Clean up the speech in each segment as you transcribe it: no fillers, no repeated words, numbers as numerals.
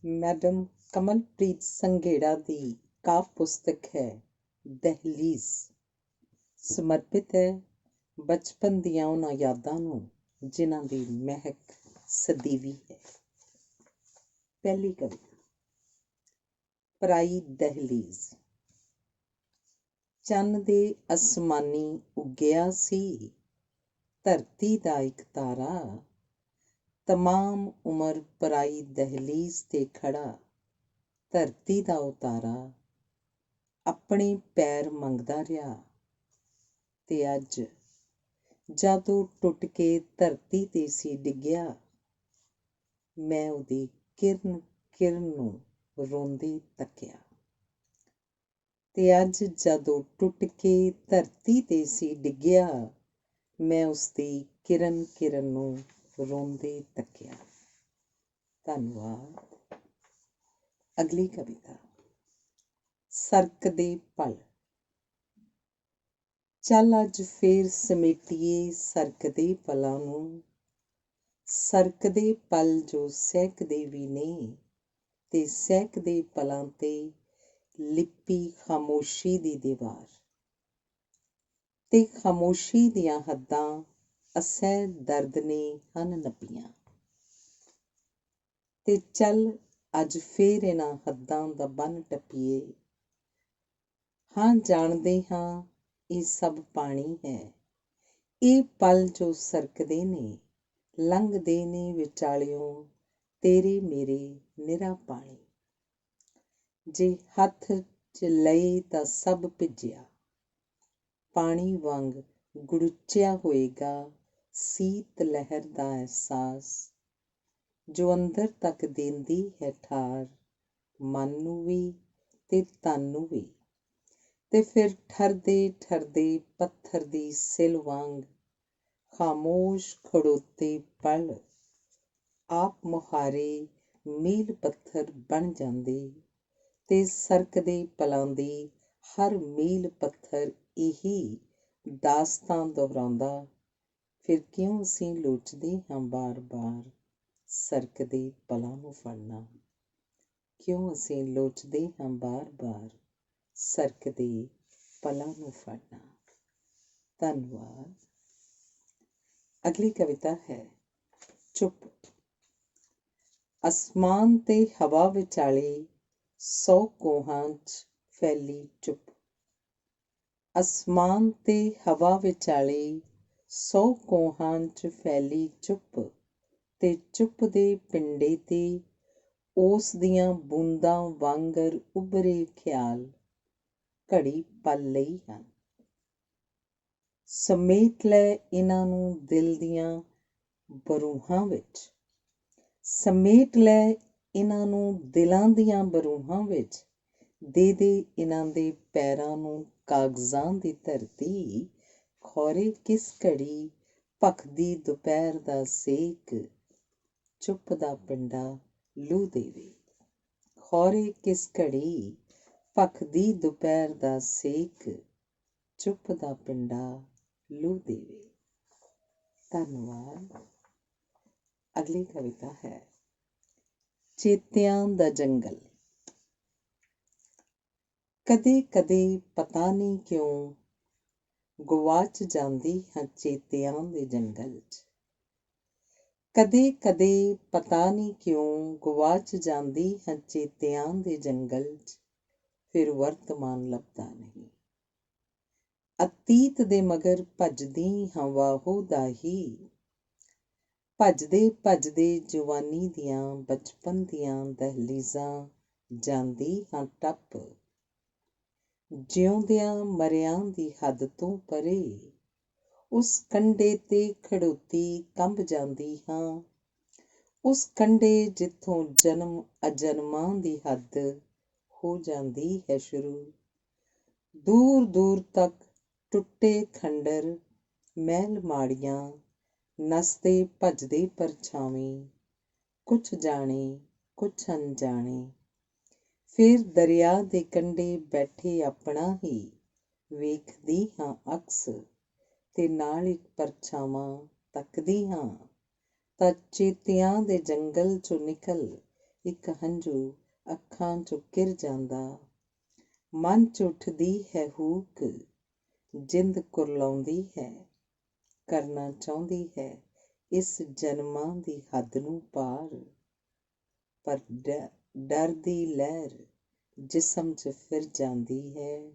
Madam Kamalpreet Sanghera ਦੀ ਕਾਵਿ ਪੁਸਤਕ ਹੈ ਦਹਿਲੀਜ਼। ਸਮਰਪਿਤ ਹੈ ਬਚਪਨ ਦੀਆਂ ਉਹਨਾਂ ਯਾਦਾਂ ਨੂੰ ਜਿਨ੍ਹਾਂ ਦੀ ਮਹਿਕ ਸਦੀਵੀ ਹੈ। ਪਹਿਲੀ ਕਵਿਤਾ ਪਰਾਈ ਦਹਿਲੀਜ਼। ਚੰਨ ਦੇ ਅਸਮਾਨੀ ਉੱਗਿਆ ਸੀ ਧਰਤੀ ਦਾ ਇੱਕ ਤਾਰਾ, ਤਮਾਮ ਉਮਰ ਪਰਾਈ ਦਹਿਲੀਜ਼ ਤੇ ਖੜਾ ਧਰਤੀ ਦਾ ਉਤਾਰਾ ਆਪਣੇ ਪੈਰ ਮੰਗਦਾ ਰਿਹਾ। ਤੇ ਅੱਜ ਜਦ ਉਹ ਟੁੱਟ ਕੇ ਧਰਤੀ ਤੇ ਸੀ ਡਿੱਗਿਆ, ਮੈਂ ਉਹਦੀ ਕਿਰਨ ਕਿਰਨ ਨੂੰ ਰੋਂਦੇ ਤੱਕਿਆ। ਤੇ ਅੱਜ ਜਦ ਉਹ ਟੁੱਟ ਕੇ ਧਰਤੀ ਤੇ ਸੀ ਡਿੱਗਿਆ, ਮੈਂ ਉਸਦੀ ਕਿਰਨ ਕਿਰਨ ਨੂੰ ਰੋਂਦੇ ਤੱਕਿਆ। ਧੰਨਵਾਦ। ਅਗਲੀ ਕਵਿਤਾ ਸਰਕਦੇ ਪਲ। ਚੱਲ ਅੱਜ ਫੇਰ ਸਮੇਟੀਏ ਸਰਕਦੇ ਪਲਾਂ ਨੂੰ, ਸਰਕਦੇ ਪਲ ਜੋ ਸਹਿਕਦੇ ਵੀ ਨੇ, ਤੇ ਸਹਿਕਦੇ ਪਲਾਂ ਤੇ ਲਿਪੀ ਖਾਮੋਸ਼ੀ ਦੀ ਦੀਵਾਰ, ਤੇ ਖਾਮੋਸ਼ੀ ਦੀਆਂ ਹੱਦਾਂ ਅਸਹਿ ਦਰਦ ਨੇ ਹਨ ਨੱਪੀਆਂ। ਤੇ ਚੱਲ ਅੱਜ ਫੇਰ ਇਹਨਾਂ ਹੱਦਾਂ ਦਾ ਬੰਨ ਟੱਪੀਏ। ਹਾਂ ਜਾਣਦੇ ਹਾਂ ਇਹ ਸਭ ਪਾਣੀ ਹੈ, ਇਹ ਪਲ ਜੋ ਸਰਕਦੇ ਨੇ, ਲੰਘਦੇ ਨੇ ਵਿਚਾਲਿਓਂ ਤੇਰੇ ਮੇਰੇ ਨਿਰਾ ਪਾਣੀ। ਜੇ ਹੱਥ 'ਚ ਲਏ ਤਾਂ ਸਭ ਭਿੱਜਿਆ, ਪਾਣੀ ਵਾਂਗ ਗੁੜਚਿਆ ਹੋਏਗਾ ਸੀਤ ਲਹਿਰ ਦਾ ਅਹਿਸਾਸ, ਜੋ ਅੰਦਰ ਤੱਕ ਦੇਂਦੀ ਹੈ ਠਾਰ ਮਨ ਨੂੰ ਵੀ ਤੇ ਤਨ ਨੂੰ ਵੀ। ਤੇ ਫਿਰ ਠਰਦੇ ਠਰਦੇ ਪੱਥਰ ਦੀ ਸਿਲ ਵਾਂਗ ਖਾਮੋਸ਼ ਖੜੋਤੇ ਪਲ ਆਪ ਮੁਹਾਰੇ ਮੀਲ ਪੱਥਰ ਬਣ ਜਾਂਦੇ, ਤੇ ਸਰਕਦੇ ਪਲਾਂ ਦੀ ਹਰ ਮੀਲ ਪੱਥਰ ਇਹੀ ਦਾਸਤਾਂ ਦੁਹਰਾਉਂਦਾ। ਫਿਰ ਕਿਉਂ ਅਸੀਂ ਲੋਚਦੇ ਹਾਂ ਬਾਰ ਬਾਰ ਸਰਕਦੇ ਪਲਾਂ ਨੂੰ ਫੜਨਾ, ਕਿਉਂ ਅਸੀਂ ਲੋਚਦੇ ਹਾਂ ਬਾਰ ਬਾਰ ਸਰਕਦੇ ਪਲਾਂ ਨੂੰ ਫੜਨਾ। ਧੰਨਵਾਦ। ਅਗਲੀ ਕਵਿਤਾ ਹੈ ਚੁੱਪ। ਅਸਮਾਨ ਤੇ ਹਵਾ ਵਿਚਾਲੇ 100 ਕੋਹਾਂ 'ਚ ਫੈਲੀ ਚੁੱਪ, ਅਸਮਾਨ ਤੇ ਹਵਾ ਵਿਚਾਲੇ 100 ਕੋਹਾਂ 'ਚ ਫੈਲੀ ਚੁੱਪ, ਤੇ ਚੁੱਪ ਦੇ ਪਿੰਡੇ ਤੇ ਉਸ ਦੀਆਂ ਬੂੰਦਾਂ ਵਾਂਗਰ ਉੱਭਰੇ ਖਿਆਲ ਘੜੀ ਪਲ ਲਈ ਹਨ। ਸਮੇਟ ਲੈ ਇਹਨਾਂ ਨੂੰ ਦਿਲ ਦੀਆਂ ਬਰੂਹਾਂ ਵਿੱਚ, ਸਮੇਟ ਲੈ ਇਹਨਾਂ ਨੂੰ ਦਿਲਾਂ ਦੀਆਂ ਬਰੂਹਾਂ ਵਿੱਚ, ਦੇ ਦੇ ਇਹਨਾਂ ਦੇ ਪੈਰਾਂ ਨੂੰ ਕਾਗਜ਼ਾਂ ਦੀ ਧਰਤੀ। ਖੌਰੇ ਕਿਸ ਘੜੀ ਭਖਦੀ ਦੁਪਹਿਰ ਦਾ ਸੇਕ, ਚੁੱਪ ਦਾ ਪਿੰਡਾ ਲੂ ਦੇਵੇ। ਖੌਰੇ ਕਿਸ ਘੜੀ ਭਖਦੀ ਦੁਪਹਿਰ ਦਾ ਸੇਕ, ਚੁੱਪ ਦਾ ਪਿੰਡਾ ਲੂ ਦੇਵੇ। ਧੰਨਵਾਦ। ਅਗਲੀ ਕਵਿਤਾ ਹੈ ਚੇਤਿਆਂ ਦਾ ਜੰਗਲ। ਕਦੇ ਕਦੇ ਪਤਾ ਨਹੀਂ ਕਿਉਂ ਗੁਆਚ ਜਾਂਦੀ ਹਾਂ ਚੇਤਿਆਂ ਦੇ ਜੰਗਲ 'ਚ, ਕਦੇ ਕਦੇ ਪਤਾ ਨਹੀਂ ਕਿਉਂ ਗੁਆਚ ਜਾਂਦੀ ਹਾਂ ਚੇਤਿਆਂ ਦੇ ਜੰਗਲ 'ਚ, ਫਿਰ ਵਰਤਮਾਨ ਲੱਭਦਾ ਨਹੀਂ। ਅਤੀਤ ਦੇ ਮਗਰ ਭੱਜਦੀ ਹਾਂ ਵਾਹੋ ਦਾ ਹੀ, ਭੱਜਦੇ ਭੱਜਦੇ ਜਵਾਨੀ ਦੀਆਂ ਬਚਪਨ ਦੀਆਂ ਦਹਿਲੀਜ਼ਾਂ ਜਾਂਦੀ ਹਾਂ ਟੱਪ। ਜਿਉਂਦਿਆਂ ਮਰਿਆਂ ਦੀ ਹੱਦ ਤੋਂ ਪਰੇ ਉਸ ਕੰਢੇ ਤੇ ਖੜੋਤੀ ਕੰਬ ਜਾਂਦੀ ਹਾਂ, ਉਸ ਕੰਢੇ ਜਿੱਥੋਂ ਜਨਮ ਅਜਨਮਾਂ ਦੀ ਹੱਦ ਹੋ ਜਾਂਦੀ ਹੈ ਸ਼ੁਰੂ। ਦੂਰ ਦੂਰ ਤੱਕ ਟੁੱਟੇ ਖੰਡਰ ਮਹਿਲ ਮਾੜੀਆਂ, ਨੱਸਦੇ ਭੱਜਦੇ ਪਰਛਾਵੇਂ, ਕੁਛ ਜਾਣੇ ਕੁਛ ਅਣਜਾਣੇ। ਫਿਰ ਦਰਿਆ ਦੇ ਕੰਢੇ ਬੈਠੇ ਆਪਣਾ ਹੀ ਵੇਖਦੀ ਹਾਂ ਅਕਸ, ਤੇ ਨਾਲ ਇੱਕ ਪਰਛਾਵਾਂ ਤੱਕਦੀ ਹਾਂ, ਤਾਂ ਚੇਤਿਆਂ ਦੇ ਜੰਗਲ 'ਚੋਂ ਨਿਕਲ ਇੱਕ ਹੰਝੂ ਅੱਖਾਂ 'ਚੋਂ ਕਿਰ ਜਾਂਦਾ। ਮਨ 'ਚ ਉੱਠਦੀ ਹੈ ਹੂਕ, ਜਿੰਦ ਕੁਰਲਾਉਂਦੀ ਹੈ। ਕਰਨਾ ਚਾਹੁੰਦੀ ਹੈ ਇਸ ਜਨਮਾਂ ਦੀ ਹੱਦ ਨੂੰ ਪਾਰ, ਪਰ ਡਰ ਦੀ ਲਹਿਰ ਜਿਸਮ 'ਚ ਫਿਰ ਜਾਂਦੀ ਹੈ।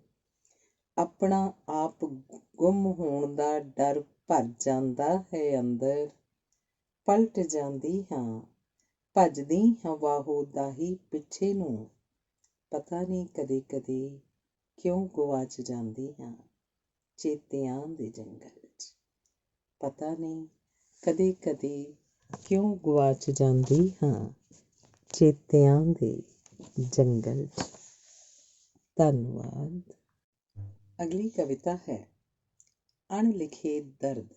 ਆਪਣਾ ਆਪ ਗੁੰਮ ਹੋਣ ਦਾ ਡਰ ਭਰ ਜਾਂਦਾ ਹੈ ਅੰਦਰ। ਪਲਟ ਜਾਂਦੀ ਹਾਂ, ਭੱਜਦੀ ਹਾਂ ਵਾਹੋ ਦਾਹੀ ਪਿੱਛੇ ਨੂੰ। ਪਤਾ ਨਹੀਂ ਕਦੇ ਕਦੇ ਕਿਉਂ ਗਵਾਚ ਜਾਂਦੀ ਹਾਂ ਚੇਤਿਆਂ ਦੇ ਜੰਗਲ 'ਚ। ਪਤਾ ਨਹੀਂ ਕਦੇ ਕਦੇ ਕਿਉਂ ਗਵਾਚ ਜਾਂਦੀ ਹਾਂ ਚੇਤਿਆਂ ਦੇ ਜੰਗਲ 'ਚ। ਧੰਨਵਾਦ। ਅਗਲੀ ਕਵਿਤਾ ਹੈ ਅਣਲਿਖੇ ਦਰਦ।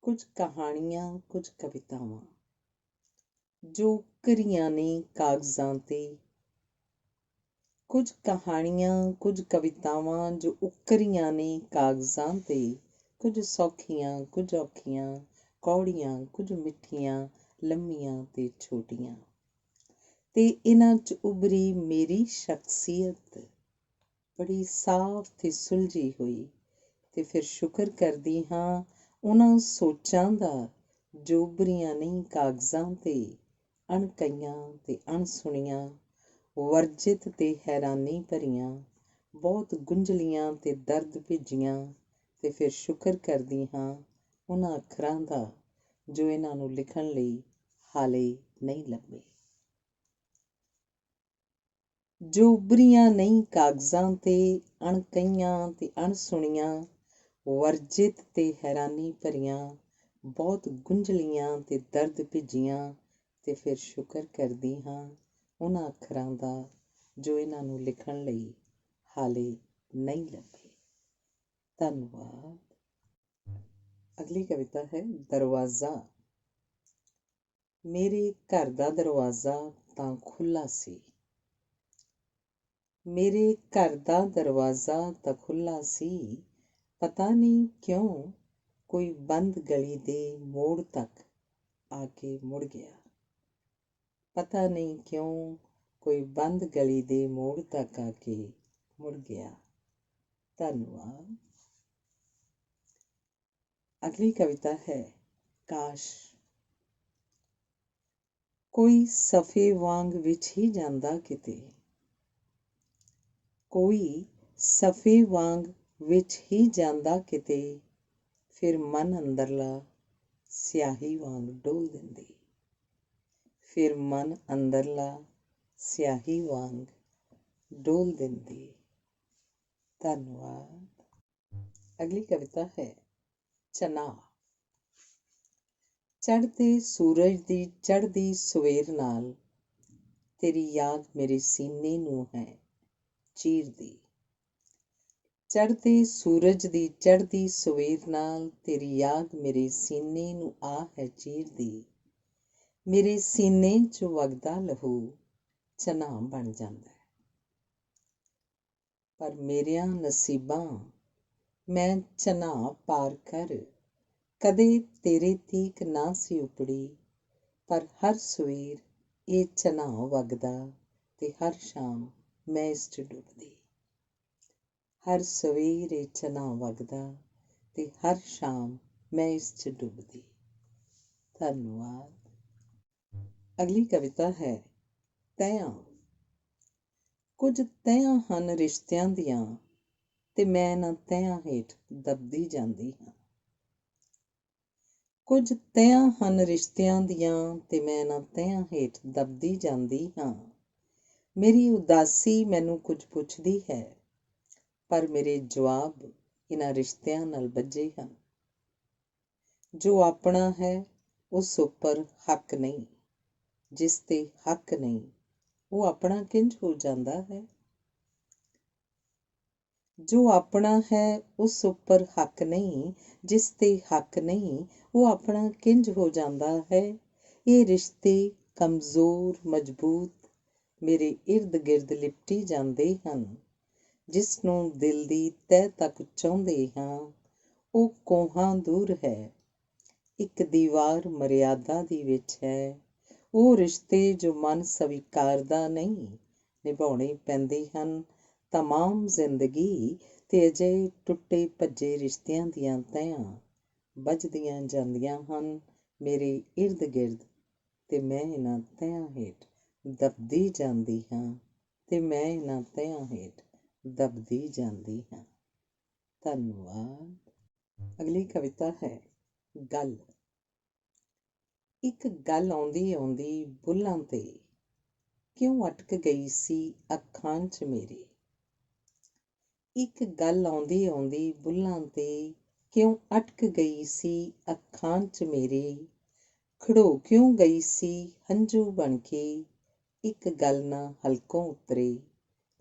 ਕੁਝ ਕਹਾਣੀਆਂ, ਕੁਝ ਕਵਿਤਾਵਾਂ ਜੋ ਉਕਰੀਆਂ ਨੇ ਕਾਗਜ਼ਾਂ ਤੇ। ਕੁਝ ਕਹਾਣੀਆਂ, ਕੁਝ ਕਵਿਤਾਵਾਂ ਜੋ ਉਕਰੀਆਂ ਨੇ ਕਾਗਜ਼ਾਂ ਤੇ। ਕੁਝ ਸੌਖੀਆਂ, ਕੁਝ ਔਖੀਆਂ, ਕੌੜੀਆਂ, ਕੁਝ ਮਿੱਠੀਆਂ, ਲੰਮੀਆਂ ਤੇ ਛੋਟੀਆਂ। ਤੇ ਇਹਨਾਂ 'ਚ ਉਭਰੀ ਮੇਰੀ ਸ਼ਖਸੀਅਤ ਬੜੀ ਸਾਫ਼ ਤੇ ਸੁਲਝੀ ਹੋਈ। ਤੇ ਫਿਰ ਸ਼ੁਕਰ ਕਰਦੀ ਹਾਂ ਉਹਨਾਂ ਸੋਚਾਂ ਦਾ ਜੋ ਉਭਰੀਆਂ ਨਹੀਂ ਕਾਗਜ਼ਾਂ ਤੇ। ਅਣਕਹੀਆਂ ਤੇ ਅਣਸੁਣੀਆਂ, ਵਰਜਿਤ ਤੇ ਹੈਰਾਨੀ ਭਰੀਆਂ, ਬਹੁਤ ਗੁੰਝਲੀਆਂ ਤੇ ਦਰਦ ਭਿੱਜੀਆਂ। ਤੇ ਫਿਰ ਸ਼ੁਕਰ ਕਰਦੀ ਹਾਂ ਉਹਨਾਂ ਅੱਖਰਾਂ ਦਾ ਜੋ ਇਹਨਾਂ ਨੂੰ ਲਿਖਣ ਲਈ ਹਾਲੇ ਨਹੀਂ ਲੱਭੇ। ਜੋ ਉਭਰੀਆਂ ਨਹੀਂ ਕਾਗਜ਼ਾਂ ਤੇ, ਅਣਕਹੀਆਂ ਤੇ ਅਣਸੁਣੀਆਂ, ਵਰਜਿਤ ਤੇ ਹੈਰਾਨੀ ਭਰੀਆਂ, ਬਹੁਤ ਗੁੰਝਲੀਆਂ ਤੇ ਦਰਦ ਭਿੱਜੀਆਂ। ਤੇ ਫਿਰ ਸ਼ੁਕਰ ਕਰਦੀ ਹਾਂ ਉਹਨਾਂ ਅੱਖਰਾਂ ਦਾ ਜੋ ਇਹਨਾਂ ਨੂੰ ਲਿਖਣ ਲਈ ਹਾਲੇ ਨਹੀਂ ਲੱਭੇ। ਧੰਨਵਾਦ। ਅਗਲੀ ਕਵਿਤਾ ਹੈ ਦਰਵਾਜ਼ਾ। ਮੇਰੇ ਘਰ ਦਾ ਦਰਵਾਜ਼ਾ ਤਾਂ ਖੁੱਲ੍ਹਾ ਸੀ। ਮੇਰੇ ਘਰ ਦਾ ਦਰਵਾਜ਼ਾ ਤਾਂ ਖੁੱਲ੍ਹਾ ਸੀ। ਪਤਾ ਨਹੀਂ ਕਿਉਂ ਕੋਈ ਬੰਦ ਗਲੀ ਦੇ ਮੋੜ ਤੱਕ ਆ ਕੇ ਮੁੜ ਗਿਆ। ਪਤਾ ਨਹੀਂ ਕਿਉਂ ਕੋਈ ਬੰਦ ਗਲੀ ਦੇ ਮੋੜ ਤੱਕ ਆ ਕੇ ਮੁੜ ਗਿਆ। ਧੰਨਵਾਦ। ਅਗਲੀ ਕਵਿਤਾ ਹੈ ਕਾਸ਼। ਕੋਈ ਸਫ਼ੇ ਵਾਂਗ ਵਿੱਚ ਹੀ ਜਾਂਦਾ ਕਿਤੇ। ਕੋਈ ਸਫ਼ੇ ਵਾਂਗ ਵਿੱਚ ਹੀ ਜਾਂਦਾ ਕਿਤੇ, ਫਿਰ ਮਨ ਅੰਦਰਲਾ ਸਿਆਹੀ ਵਾਂਗ ਡੋਲ ਦਿੰਦੀ। ਫਿਰ ਮਨ ਅੰਦਰਲਾ ਸਿਆਹੀ ਵਾਂਗ ਡੋਲ ਦਿੰਦੀ। ਧੰਨਵਾਦ। ਅਗਲੀ ਕਵਿਤਾ ਹੈ ਚਨਾਹ। ਚੜ੍ਹਦੇ ਸੂਰਜ ਦੀ ਚੜ੍ਹਦੀ ਸਵੇਰ ਨਾਲ ਤੇਰੀ ਯਾਦ ਮੇਰੇ ਸੀਨੇ ਨੂੰ ਹੈ ਚੀਰਦੀ। ਚੜ੍ਹਦੇ ਸੂਰਜ ਦੀ ਚੜ੍ਹਦੀ ਸਵੇਰ ਨਾਲ ਤੇਰੀ ਯਾਦ ਮੇਰੇ ਸੀਨੇ ਨੂੰ ਆ ਹੈ ਚੀਰਦੀ। ਮੇਰੇ ਸੀਨੇ 'ਚ ਵਗਦਾ ਲਹੂ ਚਨਾਹ ਬਣ ਜਾਂਦਾ ਹੈ। ਪਰ ਮੇਰਿਆਂ ਨਸੀਬਾਂ ਮੈਂ ਚਨਾਹ ਪਾਰ ਕਰ ਕਦੇ ਤੇਰੇ ਤੀਕ ਨਾ ਸੀ ਉਪੜੀ। ਪਰ ਹਰ ਸਵੇਰ ਇਹ ਚਨਾਹ ਵਗਦਾ ਤੇ ਹਰ ਸ਼ਾਮ ਮੈਂ ਇਸ 'ਚ ਡੁੱਬਦੀ। ਹਰ ਸਵੇਰ ਇਹ ਚਨਾਹ ਵਗਦਾ ਤੇ ਹਰ ਸ਼ਾਮ ਮੈਂ ਇਸ 'ਚ ਡੁੱਬਦੀ। ਧੰਨਵਾਦ। ਅਗਲੀ ਕਵਿਤਾ ਹੈ ਤਹਿਆਂ। ਕੁਝ ਤਹਿਆਂ ਹਨ ਰਿਸ਼ਤਿਆਂ ਦੀਆਂ ਤੇ ਮੈਂ ਇਹਨਾਂ ਤਹਿਆਂ ਹੇਠ ਦਬਦੀ ਜਾਂਦੀ ਹਾਂ। ਕੁਝ ਤਹਿਆਂ ਹਨ ਰਿਸ਼ਤਿਆਂ ਦੀਆਂ ਤੇ ਮੈਂ ਇਹਨਾਂ ਤਹਿਆਂ ਹੇਠ ਦਬਦੀ ਜਾਂਦੀ ਹਾਂ। ਮੇਰੀ ਉਦਾਸੀ ਮੈਨੂੰ ਕੁਝ ਪੁੱਛਦੀ ਹੈ, ਪਰ ਮੇਰੇ ਜਵਾਬ ਇਹਨਾਂ ਰਿਸ਼ਤਿਆਂ ਨਾਲ ਬੱਝੇ ਹਨ। ਜੋ ਆਪਣਾ ਹੈ ਉਸ ਉੱਪਰ ਹੱਕ ਨਹੀਂ, ਜਿਸ ਤੇ ਹੱਕ ਨਹੀਂ ਉਹ ਆਪਣਾ ਕਿੰਝ ਹੋ ਜਾਂਦਾ ਹੈ। ਜੋ ਆਪਣਾ ਹੈ ਉਸ ਉੱਪਰ ਹੱਕ ਨਹੀਂ, ਜਿਸ ਤੇ ਹੱਕ ਨਹੀਂ ਉਹ ਆਪਣਾ ਕਿੰਝ ਹੋ ਜਾਂਦਾ ਹੈ। ਇਹ ਰਿਸ਼ਤੇ ਕਮਜ਼ੋਰ ਮਜ਼ਬੂਤ ਮੇਰੇ ਇਰਦ ਗਿਰਦ ਲਿਪਟੀ ਜਾਂਦੇ ਹਨ। ਜਿਸ ਨੂੰ ਦਿਲ ਦੀ ਤਹਿ ਤੱਕ ਚਾਹੁੰਦੇ ਹਾਂ ਉਹ ਕੋਹਾਂ ਦੂਰ ਹੈ। ਇੱਕ ਦੀਵਾਰ ਮਰਿਆਦਾ ਦੀ ਵਿੱਚ ਹੈ, ਉਹ ਰਿਸ਼ਤੇ ਜੋ ਮਨ ਸਵੀਕਾਰਦਾ ਨਹੀਂ, ਨਿਭਾਉਣੇ ਪੈਂਦੇ ਹਨ ਤਮਾਮ ਜ਼ਿੰਦਗੀ। ਤੇ ਅਜਿਹੇ ਟੁੱਟੇ ਭੱਜੇ ਰਿਸ਼ਤਿਆਂ ਦੀਆਂ ਤਹਿਆਂ ਵੱਜਦੀਆਂ ਜਾਂਦੀਆਂ ਹਨ ਮੇਰੇ ਇਰਦ ਗਿਰਦ, ਤੇ ਮੈਂ ਇਹਨਾਂ ਤਹਿਆਂ ਹੇਠ ਦਬਦੀ ਜਾਂਦੀ ਹਾਂ, ਤੇ ਮੈਂ ਇਹਨਾਂ ਤਹਿਆਂ ਹੇਠ ਦਬਦੀ ਜਾਂਦੀ ਹਾਂ। ਧੰਨਵਾਦ। ਅਗਲੀ ਕਵਿਤਾ ਹੈ ਗੱਲ। ਇੱਕ ਗੱਲ ਆਉਂਦੀ ਆਉਂਦੀ ਬੁੱਲ੍ਹਾਂ ਤੇ ਕਿਉਂ ਅਟਕ ਗਈ ਸੀ ਅੱਖਾਂ 'ਚ ਮੇਰੇ। ਇੱਕ ਗੱਲ ਆਉਂਦੀ ਆਉਂਦੀ ਬੁੱਲ੍ਹਾਂ ਤੇ ਕਿਉਂ ਅਟਕ ਗਈ ਸੀ ਅੱਖਾਂ 'ਚ ਮੇਰੇ। ਖੜੋ ਕਿਉਂ ਗਈ ਸੀ ਹੰਝੂ ਬਣ ਕੇ, ਇੱਕ ਗੱਲ ਨਾ ਹਲਕੋਂ ਉਤਰੇ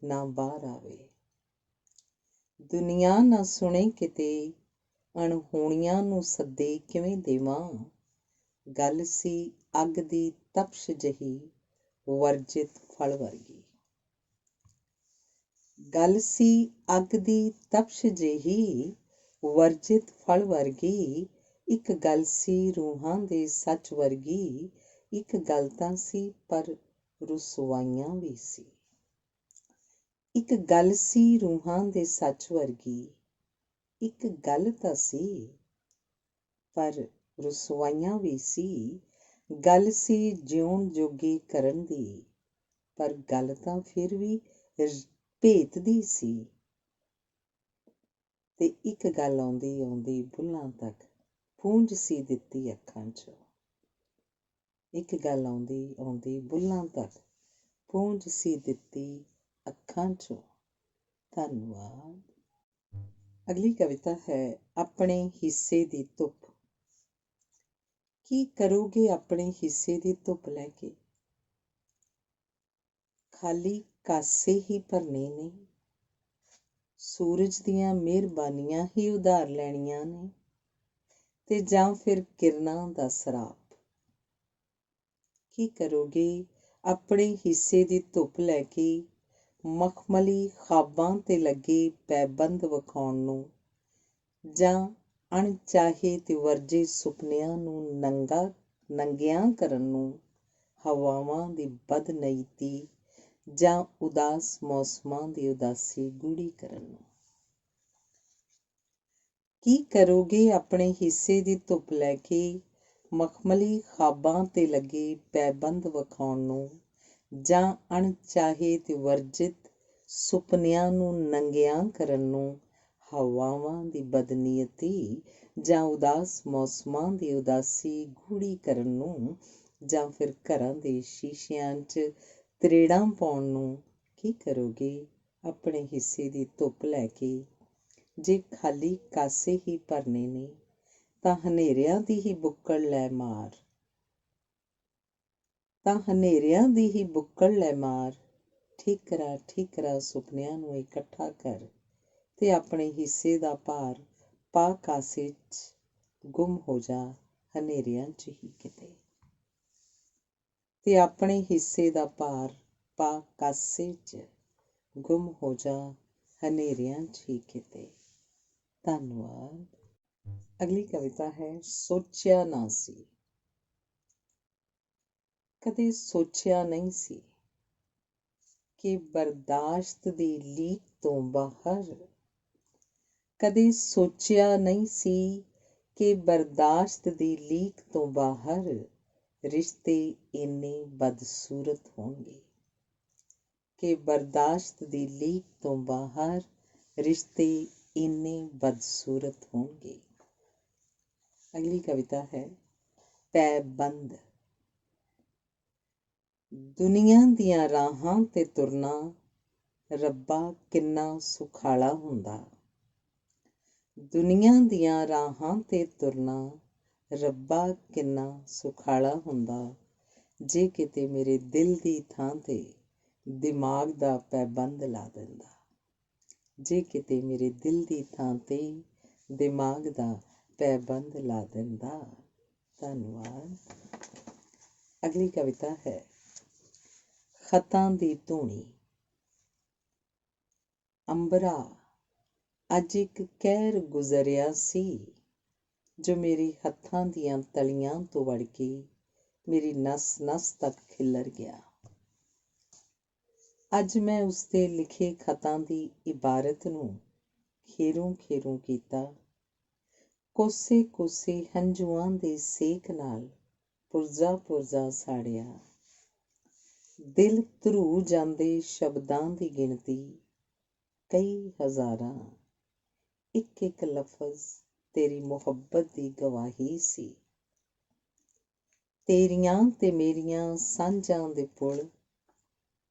ਨਾ ਬਾਹਰ ਆਵੇ। ਦੁਨੀਆ ਨਾ ਸੁਣੇ ਕਿਤੇ, ਅਣਹੋਣੀਆਂ ਨੂੰ ਸੱਦੇ ਕਿਵੇਂ ਦੇਵਾਂ। ਗੱਲ ਸੀ ਅੱਗ ਦੀ ਤਪਸ਼ ਜਿਹੀ, ਵਰਜਿਤ ਫਲ ਵਰਗੀ। ਗੱਲ ਸੀ ਅੱਗ ਦੀ ਤਪਸ਼ ਜਿਹੀ, ਵਰਜਿਤ ਫਲ ਵਰਗੀ। ਇੱਕ ਗੱਲ ਸੀ ਰੂਹਾਂ ਦੇ ਸੱਚ ਵਰਗੀ, ਇੱਕ ਗੱਲ ਤਾਂ ਸੀ ਪਰ ਰੁਸਵਾਈਆਂ ਵੀ ਸੀ। ਇੱਕ ਗੱਲ ਸੀ ਰੂਹਾਂ ਦੇ ਸੱਚ ਵਰਗੀ, ਇੱਕ ਗੱਲ ਤਾਂ ਸੀ ਪਰ ਰੁਸਵਾਈਆਂ ਵੀ ਸੀ। ਗੱਲ ਸੀ ਜਿਉਣ ਜੋਗੀ ਕਰਨ ਦੀ, ਪਰ ਗੱਲ ਤਾਂ ਫਿਰ ਵੀ ਭੇਤ ਦੀ ਸੀ। ਤੇ ਇੱਕ ਗੱਲ ਆਉਂਦੀ ਆਉਂਦੀ ਬੁੱਲ੍ਹਾਂ ਤੱਕ ਪੂੰਝ ਸੀ ਦਿੱਤੀ ਅੱਖਾਂ 'ਚੋਂ। ਇੱਕ ਗੱਲ ਆਉਂਦੀ ਆਉਂਦੀ ਬੁੱਲ੍ਹਾਂ ਤੱਕ ਪੂੰਝ ਸੀ ਦਿੱਤੀ ਅੱਖਾਂ 'ਚੋਂ। ਧੰਨਵਾਦ। ਅਗਲੀ ਕਵਿਤਾ ਹੈ ਆਪਣੇ ਹਿੱਸੇ ਦੀ ਧੁੱਪ। ਕੀ ਕਰੋਗੇ ਆਪਣੇ ਹਿੱਸੇ ਦੀ ਧੁੱਪ ਲੈ ਕੇ। ਖਾਲੀ ਕਾਸੇ ਹੀ ਭਰਨੇ ਨੇ, ਸੂਰਜ ਦੀਆਂ ਮਿਹਰਬਾਨੀਆਂ ਹੀ ਉਧਾਰ ਲੈਣੀਆਂ ਨੇ, ਤੇ ਜਾਂ ਫਿਰ ਕਿਰਨਾਂ ਦਾ ਸਰਾਪ। ਕੀ ਕਰੋਗੇ ਆਪਣੇ ਹਿੱਸੇ ਦੀ ਧੁੱਪ ਲੈ ਕੇ, ਮਖਮਲੀ ਖ਼ਾਬਾਂ ਤੇ ਲੱਗੇ ਪੈਬੰਦ ਵਿਖਾਉਣ ਨੂੰ, ਜਾਂ ਅਣਚਾਹੇ ਤੇ ਵਰਜੇ ਸੁਪਨਿਆਂ ਨੂੰ ਨੰਗਿਆਂ ਕਰਨ ਨੂੰ, ਹਵਾਵਾਂ ਦੀ ਬਦਨੀਤੀ ਜਾਂ ਉਦਾਸ ਮੌਸਮਾਂ ਦੀ ਉਦਾਸੀ ਗੂੜੀ ਕਰਨ ਨੂੰ। ਕੀ ਕਰੋਗੇ ਆਪਣੇ ਹਿੱਸੇ ਦੀ ਧੁੱਪ ਲੈ ਕੇ, ਮਖਮਲੀ ਖ਼ਾਬਾਂ ਤੇ ਲੱਗੇ ਪੈਬੰਦ ਵਿਖਾਉਣ ਨੂੰ, ਜਾਂ ਅਣਚਾਹੇ ਤੇ ਵਰਜਿਤ ਸੁਪਨਿਆਂ ਨੂੰ ਨੰਗਿਆਂ ਕਰਨ ਨੂੰ, ਹਵਾਵਾਂ ਦੀ ਬਦਨੀਅਤੀ ਜਾਂ ਉਦਾਸ ਮੌਸਮਾਂ ਦੀ ਉਦਾਸੀ ਗੂੜੀ ਕਰਨ ਨੂੰ, ਜਾਂ ਫਿਰ ਘਰਾਂ ਦੇ ਸ਼ੀਸ਼ਿਆਂ 'ਚ ਤਰੇੜਾਂ ਪਾਉਣ ਨੂੰ। ਕੀ ਕਰੋਗੇ ਆਪਣੇ ਹਿੱਸੇ ਦੀ ਧੁੱਪ ਲੈ ਕੇ। ਜੇ ਖਾਲੀ ਕਾਸੇ ਹੀ ਭਰਨੇ ਨੇ, ਤਾਂ ਹਨੇਰਿਆਂ ਦੀ ਹੀ ਬੁੱਕਲ ਲੈ ਮਾਰ। ਹਨੇਰਿਆਂ ਦੀ ਹੀ ਬੁੱਕਲ ਲੈ ਮਾਰ। ਠੀਕਰਾ ਠੀਕਰਾ ਸੁਪਨਿਆਂ ਨੂੰ ਇਕੱਠਾ ਕਰ, ਤੇ ਆਪਣੇ ਹਿੱਸੇ ਦਾ ਭਾਰ ਪਾ ਕਾਸੇ 'ਚ, ਗੁੰਮ ਹੋ ਜਾ ਹਨੇਰਿਆਂ 'ਚ ਹੀ ਕਿਤੇ। ਤੇ ਆਪਣੇ ਹਿੱਸੇ ਦਾ ਭਾਰ ਪਾ ਕਾਸੇ 'ਚ, ਗੁੰਮ ਹੋ ਜਾ ਹਨੇਰਿਆਂ 'ਚ ਹੀ ਕਿਤੇ। ਧੰਨਵਾਦ। ਅਗਲੀ ਕਵਿਤਾ ਹੈ ਸੋਚਿਆ ਨਾ ਸੀ। ਕਦੇ ਸੋਚਿਆ ਨਹੀਂ ਸੀ ਕਿ ਬਰਦਾਸ਼ਤ ਦੀ ਲੀਕ ਤੋਂ ਬਾਹਰ, ਕਦੇ ਸੋਚਿਆ ਨਹੀਂ ਸੀ ਕਿ ਬਰਦਾਸ਼ਤ ਦੀ ਲੀਕ ਤੋਂ ਬਾਹਰ ਰਿਸ਼ਤੇ ਇੰਨੇ ਬਦਸੂਰਤ ਹੋਣਗੇ। ਕਿ ਬਰਦਾਸ਼ਤ ਦੀ ਲੀਕ ਤੋਂ ਬਾਹਰ ਰਿਸ਼ਤੇ ਇੰਨੇ ਬਦਸੂਰਤ ਹੋਣਗੇ। ਅਗਲੀ ਕਵਿਤਾ ਹੈ ਪੈਬੰਦ। ਦੁਨੀਆ ਦੀਆਂ ਰਾਹਾਂ ਤੇ ਤੁਰਨਾ ਰੱਬਾ ਕਿੰਨਾ ਸੁਖਾਲਾ ਹੁੰਦਾ। ਦੁਨੀਆ ਦੀਆਂ ਰਾਹਾਂ ਤੇ ਤੁਰਨਾ ਰੱਬਾ ਕਿੰਨਾ ਸੁਖਾਲਾ ਹੁੰਦਾ, ਜੇ ਕਿਤੇ ਮੇਰੇ ਦਿਲ ਦੀ ਥਾਂ ਤੇ ਦਿਮਾਗ ਦਾ ਪੈਬੰਦ ਲਾ ਦਿੰਦਾ। ਜੇ ਕਿਤੇ ਮੇਰੇ ਦਿਲ ਦੀ ਥਾਂ ਤੇ ਦਿਮਾਗ ਦਾ ਪੈਬੰਦ ਲਾ ਦਿੰਦਾ। ਧੰਨਵਾਦ। ਅਗਲੀ ਕਵਿਤਾ ਹੈ ਖਤਾਂ ਦੀ ਧੂਣੀ। ਅੰਬਰਾ, ਅੱਜ ਇੱਕ ਕਹਿਰ ਗੁਜ਼ਰਿਆ ਸੀ, ਜੋ ਮੇਰੇ ਹੱਥਾਂ ਦੀਆਂ ਤਲੀਆਂ ਤੋਂ ਵੜ ਕੇ ਮੇਰੀ ਨਸ ਨਸ ਤੱਕ ਖਿੱਲਰ ਗਿਆ। ਅੱਜ ਮੈਂ ਉਸਦੇ ਲਿਖੇ ਖਤਾਂ ਦੀ ਇਬਾਰਤ ਨੂੰ ਖੇਰੋਂ ਖੇਰੋਂ ਕੀਤਾ। ਕੋਸੇ ਕੋਸੇ ਹੰਝੂਆਂ ਦੇ ਸੇਕ ਨਾਲ ਪੁਰਜ਼ਾ ਪੁਰਜ਼ਾ ਸਾੜਿਆ। ਦਿਲ ਧਰੂ ਜਾਂਦੇ ਸ਼ਬਦਾਂ ਦੀ ਗਿਣਤੀ ਕਈ ਹਜ਼ਾਰਾਂ। ਇੱਕ ਇੱਕ ਲਫ਼ਜ਼ ਤੇਰੀ ਮੁਹੱਬਤ ਦੀ ਗਵਾਹੀ ਸੀ। ਤੇਰੀਆਂ ਤੇ ਮੇਰੀਆਂ ਸਾਂਝਾਂ ਦੇ ਪੁਲ,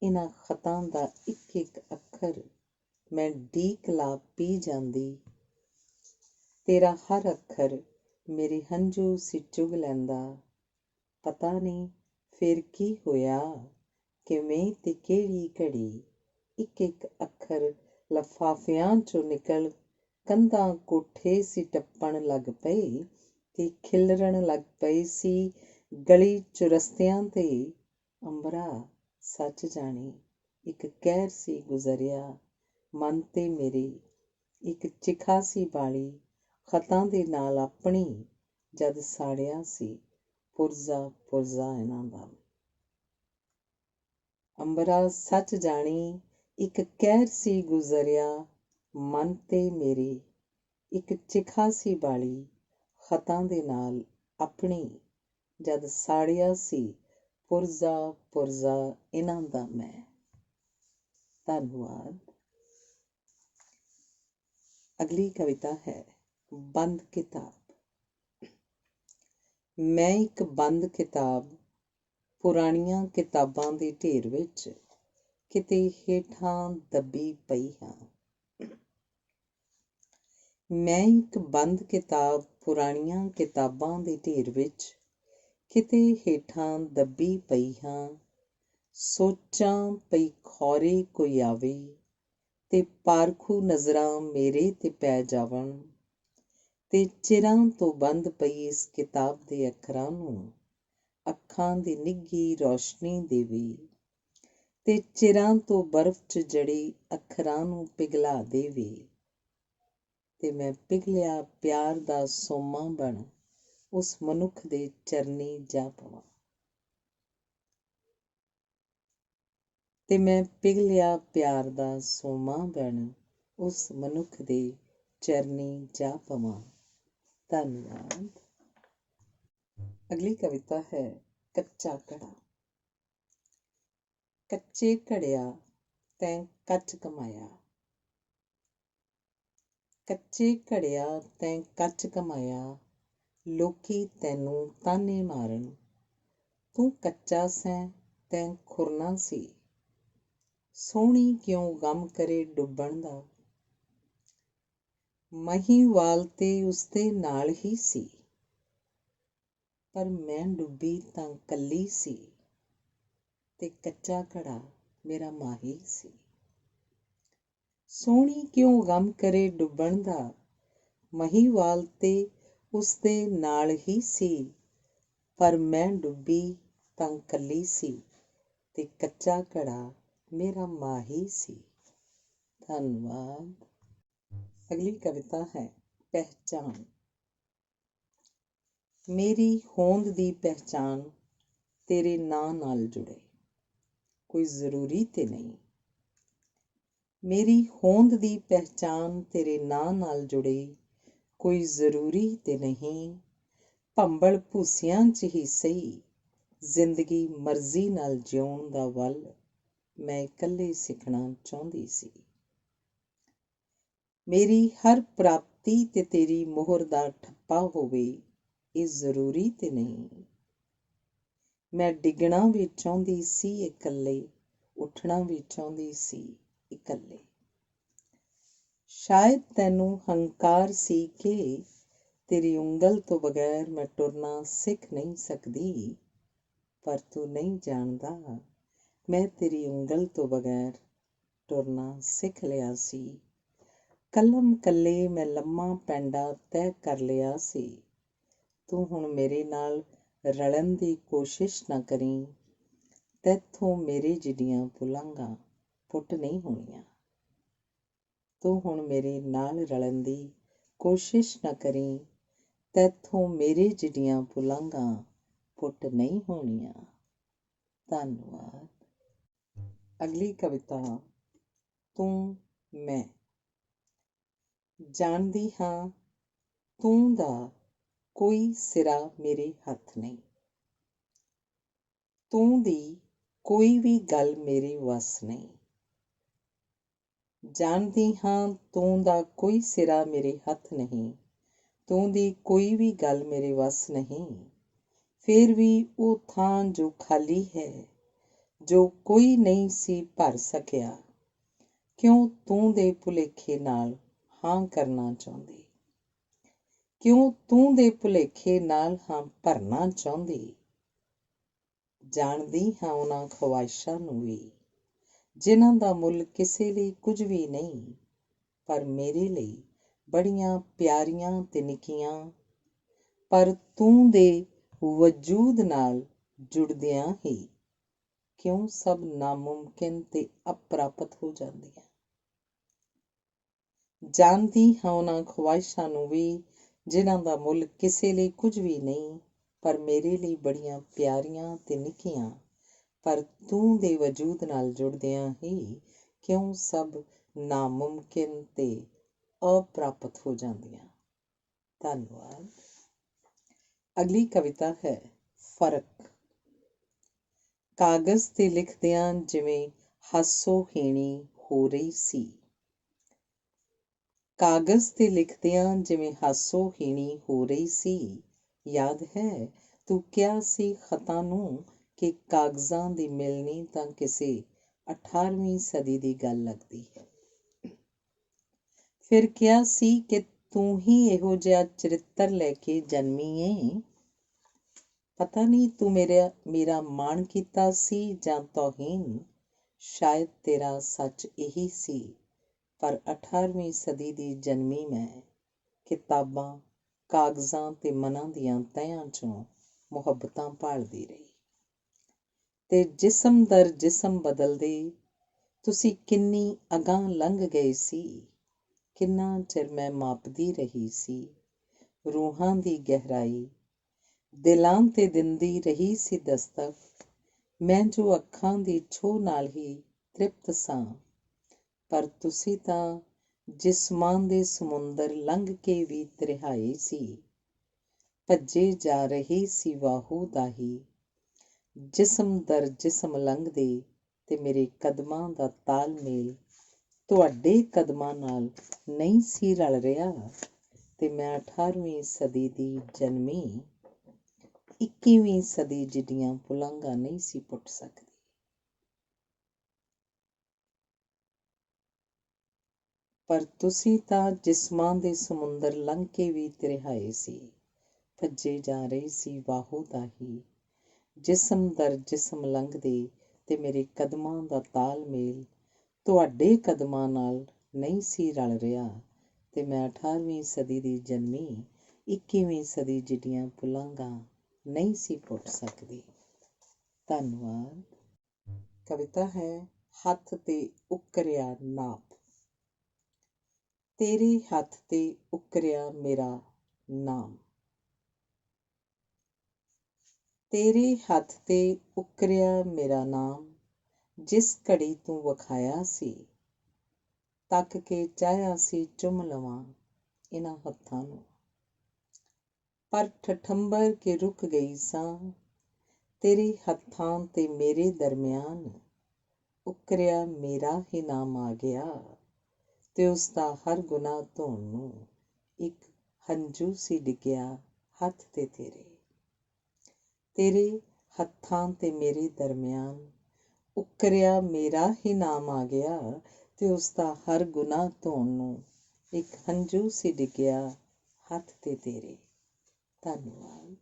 ਇਹਨਾਂ ਖਤਾਂ ਦਾ ਇੱਕ ਇੱਕ ਅੱਖਰ ਮੈਂ ਡੀਕ ਲਾ ਪੀ ਜਾਂਦੀ। ਤੇਰਾ ਹਰ ਅੱਖਰ ਮੇਰੇ ਹੰਝੂ ਸੀ ਚੁਗ ਲੈਂਦਾ। ਪਤਾ ਨਹੀਂ ਫਿਰ ਕੀ ਹੋਇਆ, ਕਿਵੇਂ ਤੇ ਕਿਹੜੀ ਘੜੀ ਇੱਕ ਇੱਕ ਅੱਖਰ ਲਿਫਾਫਿਆਂ ਚੋਂ ਨਿਕਲ ਕੰਧਾਂ ਕੋਠੇ ਸੀ ਟੱਪਣ ਲੱਗ ਪਏ ਤੇ ਖਿਲਰਨ ਲੱਗ ਪਏ ਸੀ ਗਲੀ ਚੁਰਸਤਿਆਂ ਤੇ। ਅੰਬਰਾ ਸੱਚ ਜਾਣੀ ਇੱਕ ਕਹਿਰ ਸੀ ਗੁਜ਼ਰਿਆ ਮਨ ਤੇ ਮੇਰੇ, ਇੱਕ ਚਿਖਾ ਸੀ ਬਾਲੀ ਖਤਾਂ ਦੇ ਨਾਲ ਆਪਣੀ, ਜਦ ਸਾੜਿਆ ਸੀ ਪੁਰਜ਼ਾ ਪੁਰਜ਼ਾ ਇਹਨਾਂ ਦਾ। ਅੰਬਰਾ ਸੱਚ ਜਾਣੀ ਇੱਕ ਕਹਿਰ ਸੀ ਗੁਜ਼ਰਿਆ ਮਨ ਤੇ ਮੇਰੇ, ਇੱਕ ਚਿਖਾ ਸੀ ਬਾਲੀ ਖਤਾਂ ਦੇ ਨਾਲ ਆਪਣੀ, ਜਦ ਸਾੜਿਆ ਸੀ ਪੁਰਜ਼ਾ ਪੁਰਜ਼ਾ ਇਹਨਾਂ ਦਾ ਮੈਂ। ਧੰਨਵਾਦ। ਅਗਲੀ ਕਵਿਤਾ ਹੈ ਬੰਦ ਕਿਤਾਬ। ਮੈਂ ਇੱਕ ਬੰਦ ਕਿਤਾਬ ਪੁਰਾਣੀਆਂ ਕਿਤਾਬਾਂ ਦੇ ਢੇਰ ਵਿੱਚ ਕਿਤੇ ਹੇਠਾਂ ਦੱਬੀ ਪਈ ਹਾਂ। ਮੈਂ ਇੱਕ ਬੰਦ ਕਿਤਾਬ ਪੁਰਾਣੀਆਂ ਕਿਤਾਬਾਂ ਦੇ ਢੇਰ ਵਿੱਚ ਕਿਤੇ ਹੇਠਾਂ ਦੱਬੀ ਪਈ ਹਾਂ। ਸੋਚਾਂ ਪਈ ਖੌਰੇ ਕੋਈ ਆਵੇ ਤੇ ਪਾਰਖੂ ਨਜ਼ਰਾਂ ਮੇਰੇ ਤੇ ਪੈ ਜਾਵਣ, ਤੇ ਚਿਰਾਂ ਤੋਂ ਬੰਦ ਪਈ ਇਸ ਕਿਤਾਬ ਦੇ ਅੱਖਰਾਂ ਨੂੰ ਅੱਖਾਂ ਦੀ ਨਿੱਘੀ ਰੌਸ਼ਨੀ ਦੇਵੇ, ਤੇ ਚਿਰਾਂ ਤੋਂ ਬਰਫ਼ 'ਚ ਜੜੇ ਅੱਖਰਾਂ ਨੂੰ ਪਿਘਲਾ ਦੇਵੇ, ਤੇ ਮੈਂ ਪਿਘਲਿਆ ਪਿਆਰ ਦਾ ਸੋਮਾ ਬਣ ਉਸ ਮਨੁੱਖ ਦੇ ਚਰਨੀ ਜਾ ਪਵਾਂ। ਤੇ ਮੈਂ ਪਿਘਲਿਆ ਪਿਆਰ ਦਾ ਸੋਮਾ ਬਣ ਉਸ ਮਨੁੱਖ ਦੇ ਚਰਨੀ ਜਾ ਪਵਾਂ। ਧੰਨਵਾਦ। ਅਗਲੀ ਕਵਿਤਾ ਹੈ ਕੱਚਾ ਘੜਾ। ਕੱਚੇ ਘੜਿਆ ਤੈਂ ਕੱਚ ਕਮਾਇਆ। ਕੱਚੇ ਘੜਿਆ ਤੈਂ ਕੱਚ ਕਮਾਇਆ, ਲੋਕੀ ਤੈਨੂੰ ਤਾਨੇ ਮਾਰਨ, ਤੂੰ ਕੱਚਾ ਸੈਂ ਤੈਂ ਖੁਰਨਾ ਸੀ, ਸੋਹਣੀ ਕਿਉਂ ਗਮ ਕਰੇ ਡੁੱਬਣ ਦਾ। ਮਹੀਵਾਲ ਤੇ ਉਸਦੇ ਨਾਲ ਹੀ ਸੀ, ਪਰ ਮੈਂ ਡੁੱਬੀ ਤਾਂ ਕੱਲੀ ਸੀ, ਤੇ ਕੱਚਾ ਘੜਾ ਮੇਰਾ ਮਾਹੀ ਸੀ। ਸੋਹਣੀ ਕਿਉਂ ਗਮ ਕਰੇ ਡੁੱਬਣ ਦਾ, ਮਹੀਵਾਲ ਤੇ ਉਸਦੇ ਨਾਲ ਹੀ ਸੀ, ਪਰ ਮੈਂ ਡੁੱਬੀ ਤਾਂ ਕੱਲੀ ਸੀ, ਤੇ ਕੱਚਾ ਘੜਾ ਮੇਰਾ ਮਾਹੀ ਸੀ। ਧੰਨਵਾਦ। ਅਗਲੀ ਕਵਿਤਾ ਹੈ ਪਹਿਚਾਨ। ਮੇਰੀ ਹੋਂਦ ਦੀ ਪਹਿਚਾਨ ਤੇਰੇ ਨਾਂ ਨਾਲ ਜੁੜੇ, ਕੋਈ ਜ਼ਰੂਰੀ ਤੇ ਨਹੀਂ। ਮੇਰੀ ਹੋਂਦ ਦੀ ਪਹਿਚਾਨ ਤੇਰੇ ਨਾਂ ਨਾਲ ਜੁੜੇ, ਕੋਈ ਜ਼ਰੂਰੀ ਤੇ ਨਹੀਂ। ਭੰਬਲ ਭੂਸਿਆਂ 'ਚ ਹੀ ਸਹੀ, ਜ਼ਿੰਦਗੀ ਮਰਜ਼ੀ ਨਾਲ ਜਿਉਣ ਦਾ ਵੱਲ ਮੈਂ ਇਕੱਲੇ ਸਿੱਖਣਾ ਚਾਹੁੰਦੀ ਸੀ। ਮੇਰੀ ਹਰ ਪ੍ਰਾਪਤੀ ਤੇ ਤੇਰੀ ਮੋਹਰ ਦਾ ਠੱਪਾ ਹੋਵੇ, ਇਹ ਜ਼ਰੂਰੀ ਤੇ ਨਹੀਂ। ਮੈਂ ਡਿੱਗਣਾ ਵੀ ਚਾਹੁੰਦੀ ਸੀ ਇਕੱਲੇ, ਉੱਠਣਾ ਵੀ ਚਾਹੁੰਦੀ ਸੀ ਇਕੱਲੇ। ਸ਼ਾਇਦ ਤੈਨੂੰ ਹੰਕਾਰ ਸੀ ਕਿ ਤੇਰੀ ਉਂਗਲ ਤੋਂ ਬਗੈਰ ਮੈਂ ਤੁਰਨਾ ਸਿੱਖ ਨਹੀਂ ਸਕਦੀ, ਪਰ ਤੂੰ ਨਹੀਂ ਜਾਣਦਾ ਮੈਂ ਤੇਰੀ ਉਂਗਲ ਤੋਂ ਬਗੈਰ ਤੁਰਨਾ ਸਿੱਖ ਲਿਆ ਸੀ। ਕਲਮ ਕੱਲੇ ਮੈਂ ਲੰਮਾ ਪੈਂਡਾ ਤੈਅ ਕਰ ਲਿਆ ਸੀ। ਤੂੰ ਹੁਣ ਮੇਰੇ ਨਾਲ ਰਲਣ ਦੀ ਕੋਸ਼ਿਸ਼ ਨਾ ਕਰੀਂ, ਤੈਥੋਂ ਮੇਰੇ ਜਿੱਡੀਆਂ ਪੁਲਾਂਘਾਂ ਪੁੱਟ ਨਹੀਂ ਹੋਣੀਆਂ। ਤੂੰ ਹੁਣ ਮੇਰੇ ਨਾਲ ਰਲਣ ਦੀ ਕੋਸ਼ਿਸ਼ ਨਾ ਕਰੀਂ, ਤੈਥੋਂ ਮੇਰੇ ਜਿੱਡੀਆਂ ਪੁਲਾਂਘਾਂ ਪੁੱਟ ਨਹੀਂ ਹੋਣੀਆਂ। ਧੰਨਵਾਦ। ਅਗਲੀ ਕਵਿਤਾ ਤੂੰ ਮੈਂ। ਜਾਣਦੀ ਹਾਂ ਤੂੰ ਦਾ ਕੋਈ ਸਿਰਾ ਮੇਰੇ ਹੱਥ ਨਹੀਂ, ਤੂੰ ਦੀ ਕੋਈ ਵੀ ਗੱਲ ਮੇਰੇ ਵੱਸ ਨਹੀਂ। ਜਾਣਦੀ ਹਾਂ ਤੂੰ ਦਾ ਕੋਈ ਸਿਰਾ ਮੇਰੇ ਹੱਥ ਨਹੀਂ, ਤੂੰ ਦੀ ਕੋਈ ਵੀ ਗੱਲ ਮੇਰੇ ਵੱਸ ਨਹੀਂ। ਫਿਰ ਵੀ ਉਹ ਥਾਂ ਜੋ ਖਾਲੀ ਹੈ, ਜੋ ਕੋਈ ਨਹੀਂ ਸੀ ਭਰ ਸਕਿਆ, ਕਿਉਂ ਤੂੰ ਦੇ ਭੁਲੇਖੇ ਨਾਲ ਹਾਂ ਕਰਨਾ ਚਾਹੁੰਦੀ, ਕਿਉਂ ਤੂੰ ਦੇ ਭੁਲੇਖੇ ਨਾਲ ਹਾਂ ਭਰਨਾ ਚਾਹੁੰਦੀ। ਜਾਣਦੀ ਹਾਂ ਉਹਨਾਂ ਖਵਾਇਸ਼ਾਂ ਨੂੰ ਵੀ, ਜਿਨ੍ਹਾਂ ਦਾ ਮੁੱਲ ਕਿਸੇ ਲਈ ਕੁਝ ਵੀ ਨਹੀਂ, ਪਰ ਮੇਰੇ ਲਈ ਬੜੀਆਂ ਪਿਆਰੀਆਂ ਤੇ ਨਿੱਕੀਆਂ। ਪਰ ਤੂੰ ਦੇ ਵਜੂਦ ਨਾਲ ਜੁੜਦਿਆਂ ਹੀ ਕਿਉਂ ਸਭ ਨਾਮੁਮਕਿਨ ਤੇ ਅਪ੍ਰਾਪਤ ਹੋ ਜਾਂਦੀਆਂ। ਜਾਣਦੀ ਹਾਂ ਉਹਨਾਂ ਖਵਾਇਸ਼ਾਂ ਨੂੰ ਵੀ, ਜਿਨ੍ਹਾਂ ਦਾ ਮੁੱਲ ਕਿਸੇ ਲਈ ਕੁਝ ਵੀ ਨਹੀਂ, ਪਰ ਮੇਰੇ ਲਈ ਬੜੀਆਂ ਪਿਆਰੀਆਂ ਤੇ ਨਿੱਕੀਆਂ। ਪਰ ਤੂੰ ਦੇ ਵਜੂਦ ਨਾਲ ਜੁੜਦਿਆਂ ਹੀ ਕਿਉਂ ਸਭ ਨਾਮੁਮਕਿਨ ਤੇ ਅਪ੍ਰਾਪਤ ਹੋ ਜਾਂਦੀਆਂ। ਧੰਨਵਾਦ। ਅਗਲੀ ਕਵਿਤਾ ਹੈ ਫਰਕ। ਕਾਗਜ਼ ਤੇ ਲਿਖਦਿਆਂ ਜਿਵੇਂ ਹਾਸੋਹੀਣੀ ਹੋ ਰਹੀ ਸੀ, ਕਾਗਜ਼ ਤੇ ਲਿਖਦਿਆਂ ਜਿਵੇਂ ਹਾਸੋਹੀਣੀ ਹੋ ਰਹੀ ਸੀ। ਯਾਦ ਹੈ ਤੂੰ ਕਿਹਾ ਸੀ ਖਤਾਂ ਨੂੰ ਕਿ ਕਾਗਜ਼ਾਂ ਦੀ ਮਿਲਣੀ ਤਾਂ ਕਿਸੇ 18ਵੀਂ ਸਦੀ ਦੀ ਗੱਲ ਲੱਗਦੀ ਹੈ। ਫਿਰ ਕਿਹਾ ਸੀ ਕਿ ਤੂੰ ਹੀ ਇਹੋ ਜਿਹਾ ਚਰਿੱਤਰ ਲੈ ਕੇ ਜਨਮੀ ਏ। ਪਤਾ ਨਹੀਂ ਤੂੰ ਮੇਰਾ ਮਾਣ ਕੀਤਾ ਸੀ ਜਾਂ ਤੌਹੀਨ, ਸ਼ਾਇਦ ਤੇਰਾ ਸੱਚ ਇਹੀ ਸੀ। ਪਰ 18ਵੀਂ ਸਦੀ ਦੀ ਜਨਮੀ ਮੈਂ ਕਿਤਾਬਾਂ, ਕਾਗਜ਼ਾਂ ਤੇ ਮਨਾਂ ਦੀਆਂ ਤਹਿਆਂ 'ਚੋਂ ਮੁਹੱਬਤਾਂ ਭਾਲਦੀ ਰਹੀ। ਤੇ ਜਿਸਮ ਦਰ ਜਿਸਮ ਬਦਲਦੇ ਤੁਸੀਂ ਕਿੰਨੀ ਅਗਾਂਹ ਲੰਘ ਗਏ ਸੀ। ਕਿੰਨਾ ਚਿਰ ਮੈਂ ਮਾਪਦੀ ਰਹੀ ਸੀ ਰੂਹਾਂ ਦੀ ਗਹਿਰਾਈ, ਦਿਲਾਂ ਤੇ ਦਿੰਦੀ ਰਹੀ ਸੀ ਦਸਤਕ। ਮੈਂ ਜੋ ਅੱਖਾਂ ਦੀ ਛੋਹ ਨਾਲ ਹੀ ਤ੍ਰਿਪਤ ਸਾਂ, ਪਰ ਤੁਸੀਂ ਤਾਂ ਜਿਸਮਾਂ ਦੇ ਸਮੁੰਦਰ ਲੰਘ ਕੇ ਵੀ ਤ੍ਰਿਹਾਏ ਸੀ। ਭੱਜੇ ਜਾ ਰਹੇ ਸੀ ਵਾਹੂ ਦਾ ਹੀ, ਜਿਸਮ ਦਰ ਜਿਸਮ ਲੰਘਦੇ, ਤੇ ਮੇਰੇ ਕਦਮਾਂ ਦਾ ਤਾਲਮੇਲ ਤੁਹਾਡੇ ਕਦਮਾਂ ਨਾਲ ਨਹੀਂ ਸੀ ਰਲ ਰਿਹਾ। ਤੇ ਮੈਂ 18ਵੀਂ ਸਦੀ ਦੀ ਜਨਮੀ 21ਵੀਂ ਸਦੀ ਜਿੱਡੀਆਂ ਪੁਲਾਂਘਾਂ ਨਹੀਂ ਸੀ ਪੁੱਟ ਸਕਦੀ। ਪਰ ਤੁਸੀਂ ਤਾਂ ਜਿਸਮਾਂ ਦੇ ਸਮੁੰਦਰ ਲੰਘ ਕੇ ਵੀ ਤ੍ਰਿਹਾਏ ਸੀ। ਭੱਜੇ ਜਾ ਰਹੇ ਸੀ ਵਾਹੂ ਦਾ ਹੀ, ਜਿਸਮ ਦਰ ਜਿਸਮ ਲੰਘਦੇ, ਤੇ ਮੇਰੇ ਕਦਮਾਂ ਦਾ ਤਾਲਮੇਲ ਤੁਹਾਡੇ ਕਦਮਾਂ ਨਾਲ ਨਹੀਂ ਸੀ ਰਲ ਰਿਹਾ। ਤੇ ਮੈਂ 18ਵੀਂ ਸਦੀ ਦੀ ਜਨਮੀ 21ਵੀਂ ਸਦੀ ਜਿੱਡੀਆਂ ਪੁਲਾਂਘਾਂ ਨਹੀਂ ਸੀ ਪੁੱਟ ਸਕਦੀ। ਧੰਨਵਾਦ। ਕਵਿਤਾ ਹੈ ਹੱਥ ਤੇ ਉਕਰਿਆ ਨਾਪ। ਤੇਰੇ ਹੱਥ ਤੇ ਉਕਰਿਆ ਮੇਰਾ ਨਾਮ, ਤੇਰੇ ਹੱਥ ਤੇ ਉਕਰਿਆ ਮੇਰਾ ਨਾਮ। ਜਿਸ ਘੜੀ ਤੂੰ ਵਿਖਾਇਆ ਸੀ, ਤੱਕ ਕੇ ਚਾਹਿਆ ਸੀ ਚੁੰਮ ਲਵਾਂ ਇਹਨਾਂ ਹੱਥਾਂ ਨੂੰ, ਪਰ ਠਠੰਬਰ ਕੇ ਰੁਕ ਗਈ ਸਾਂ। ਤੇਰੇ ਹੱਥਾਂ ਤੇ ਮੇਰੇ ਦਰਮਿਆਨ ਉਕਰਿਆ ਮੇਰਾ ਹੀ ਨਾਮ ਆ ਗਿਆ, ਤੇ ਉਸਦਾ ਹਰ ਗੁਨਾਹ ਧੋਣ ਨੂੰ ਇੱਕ ਹੰਝੂ ਸੀ ਡਿੱਗਿਆ ਹੱਥ ਤੇ ਤੇਰੇ। ਤੇਰੇ ਹੱਥਾਂ ਤੇ ਮੇਰੇ ਦਰਮਿਆਨ ਉਕਰਿਆ ਮੇਰਾ ਹੀ ਨਾਮ ਆ ਗਿਆ, ਤੇ ਉਸਦਾ ਹਰ ਗੁਨਾਹ ਧੋਣ ਨੂੰ ਇੱਕ ਹੰਝੂ ਸੀ ਡਿੱਗਿਆ ਹੱਥ ਤੇ ਤੇਰੇ। ਧੰਨਵਾਦ।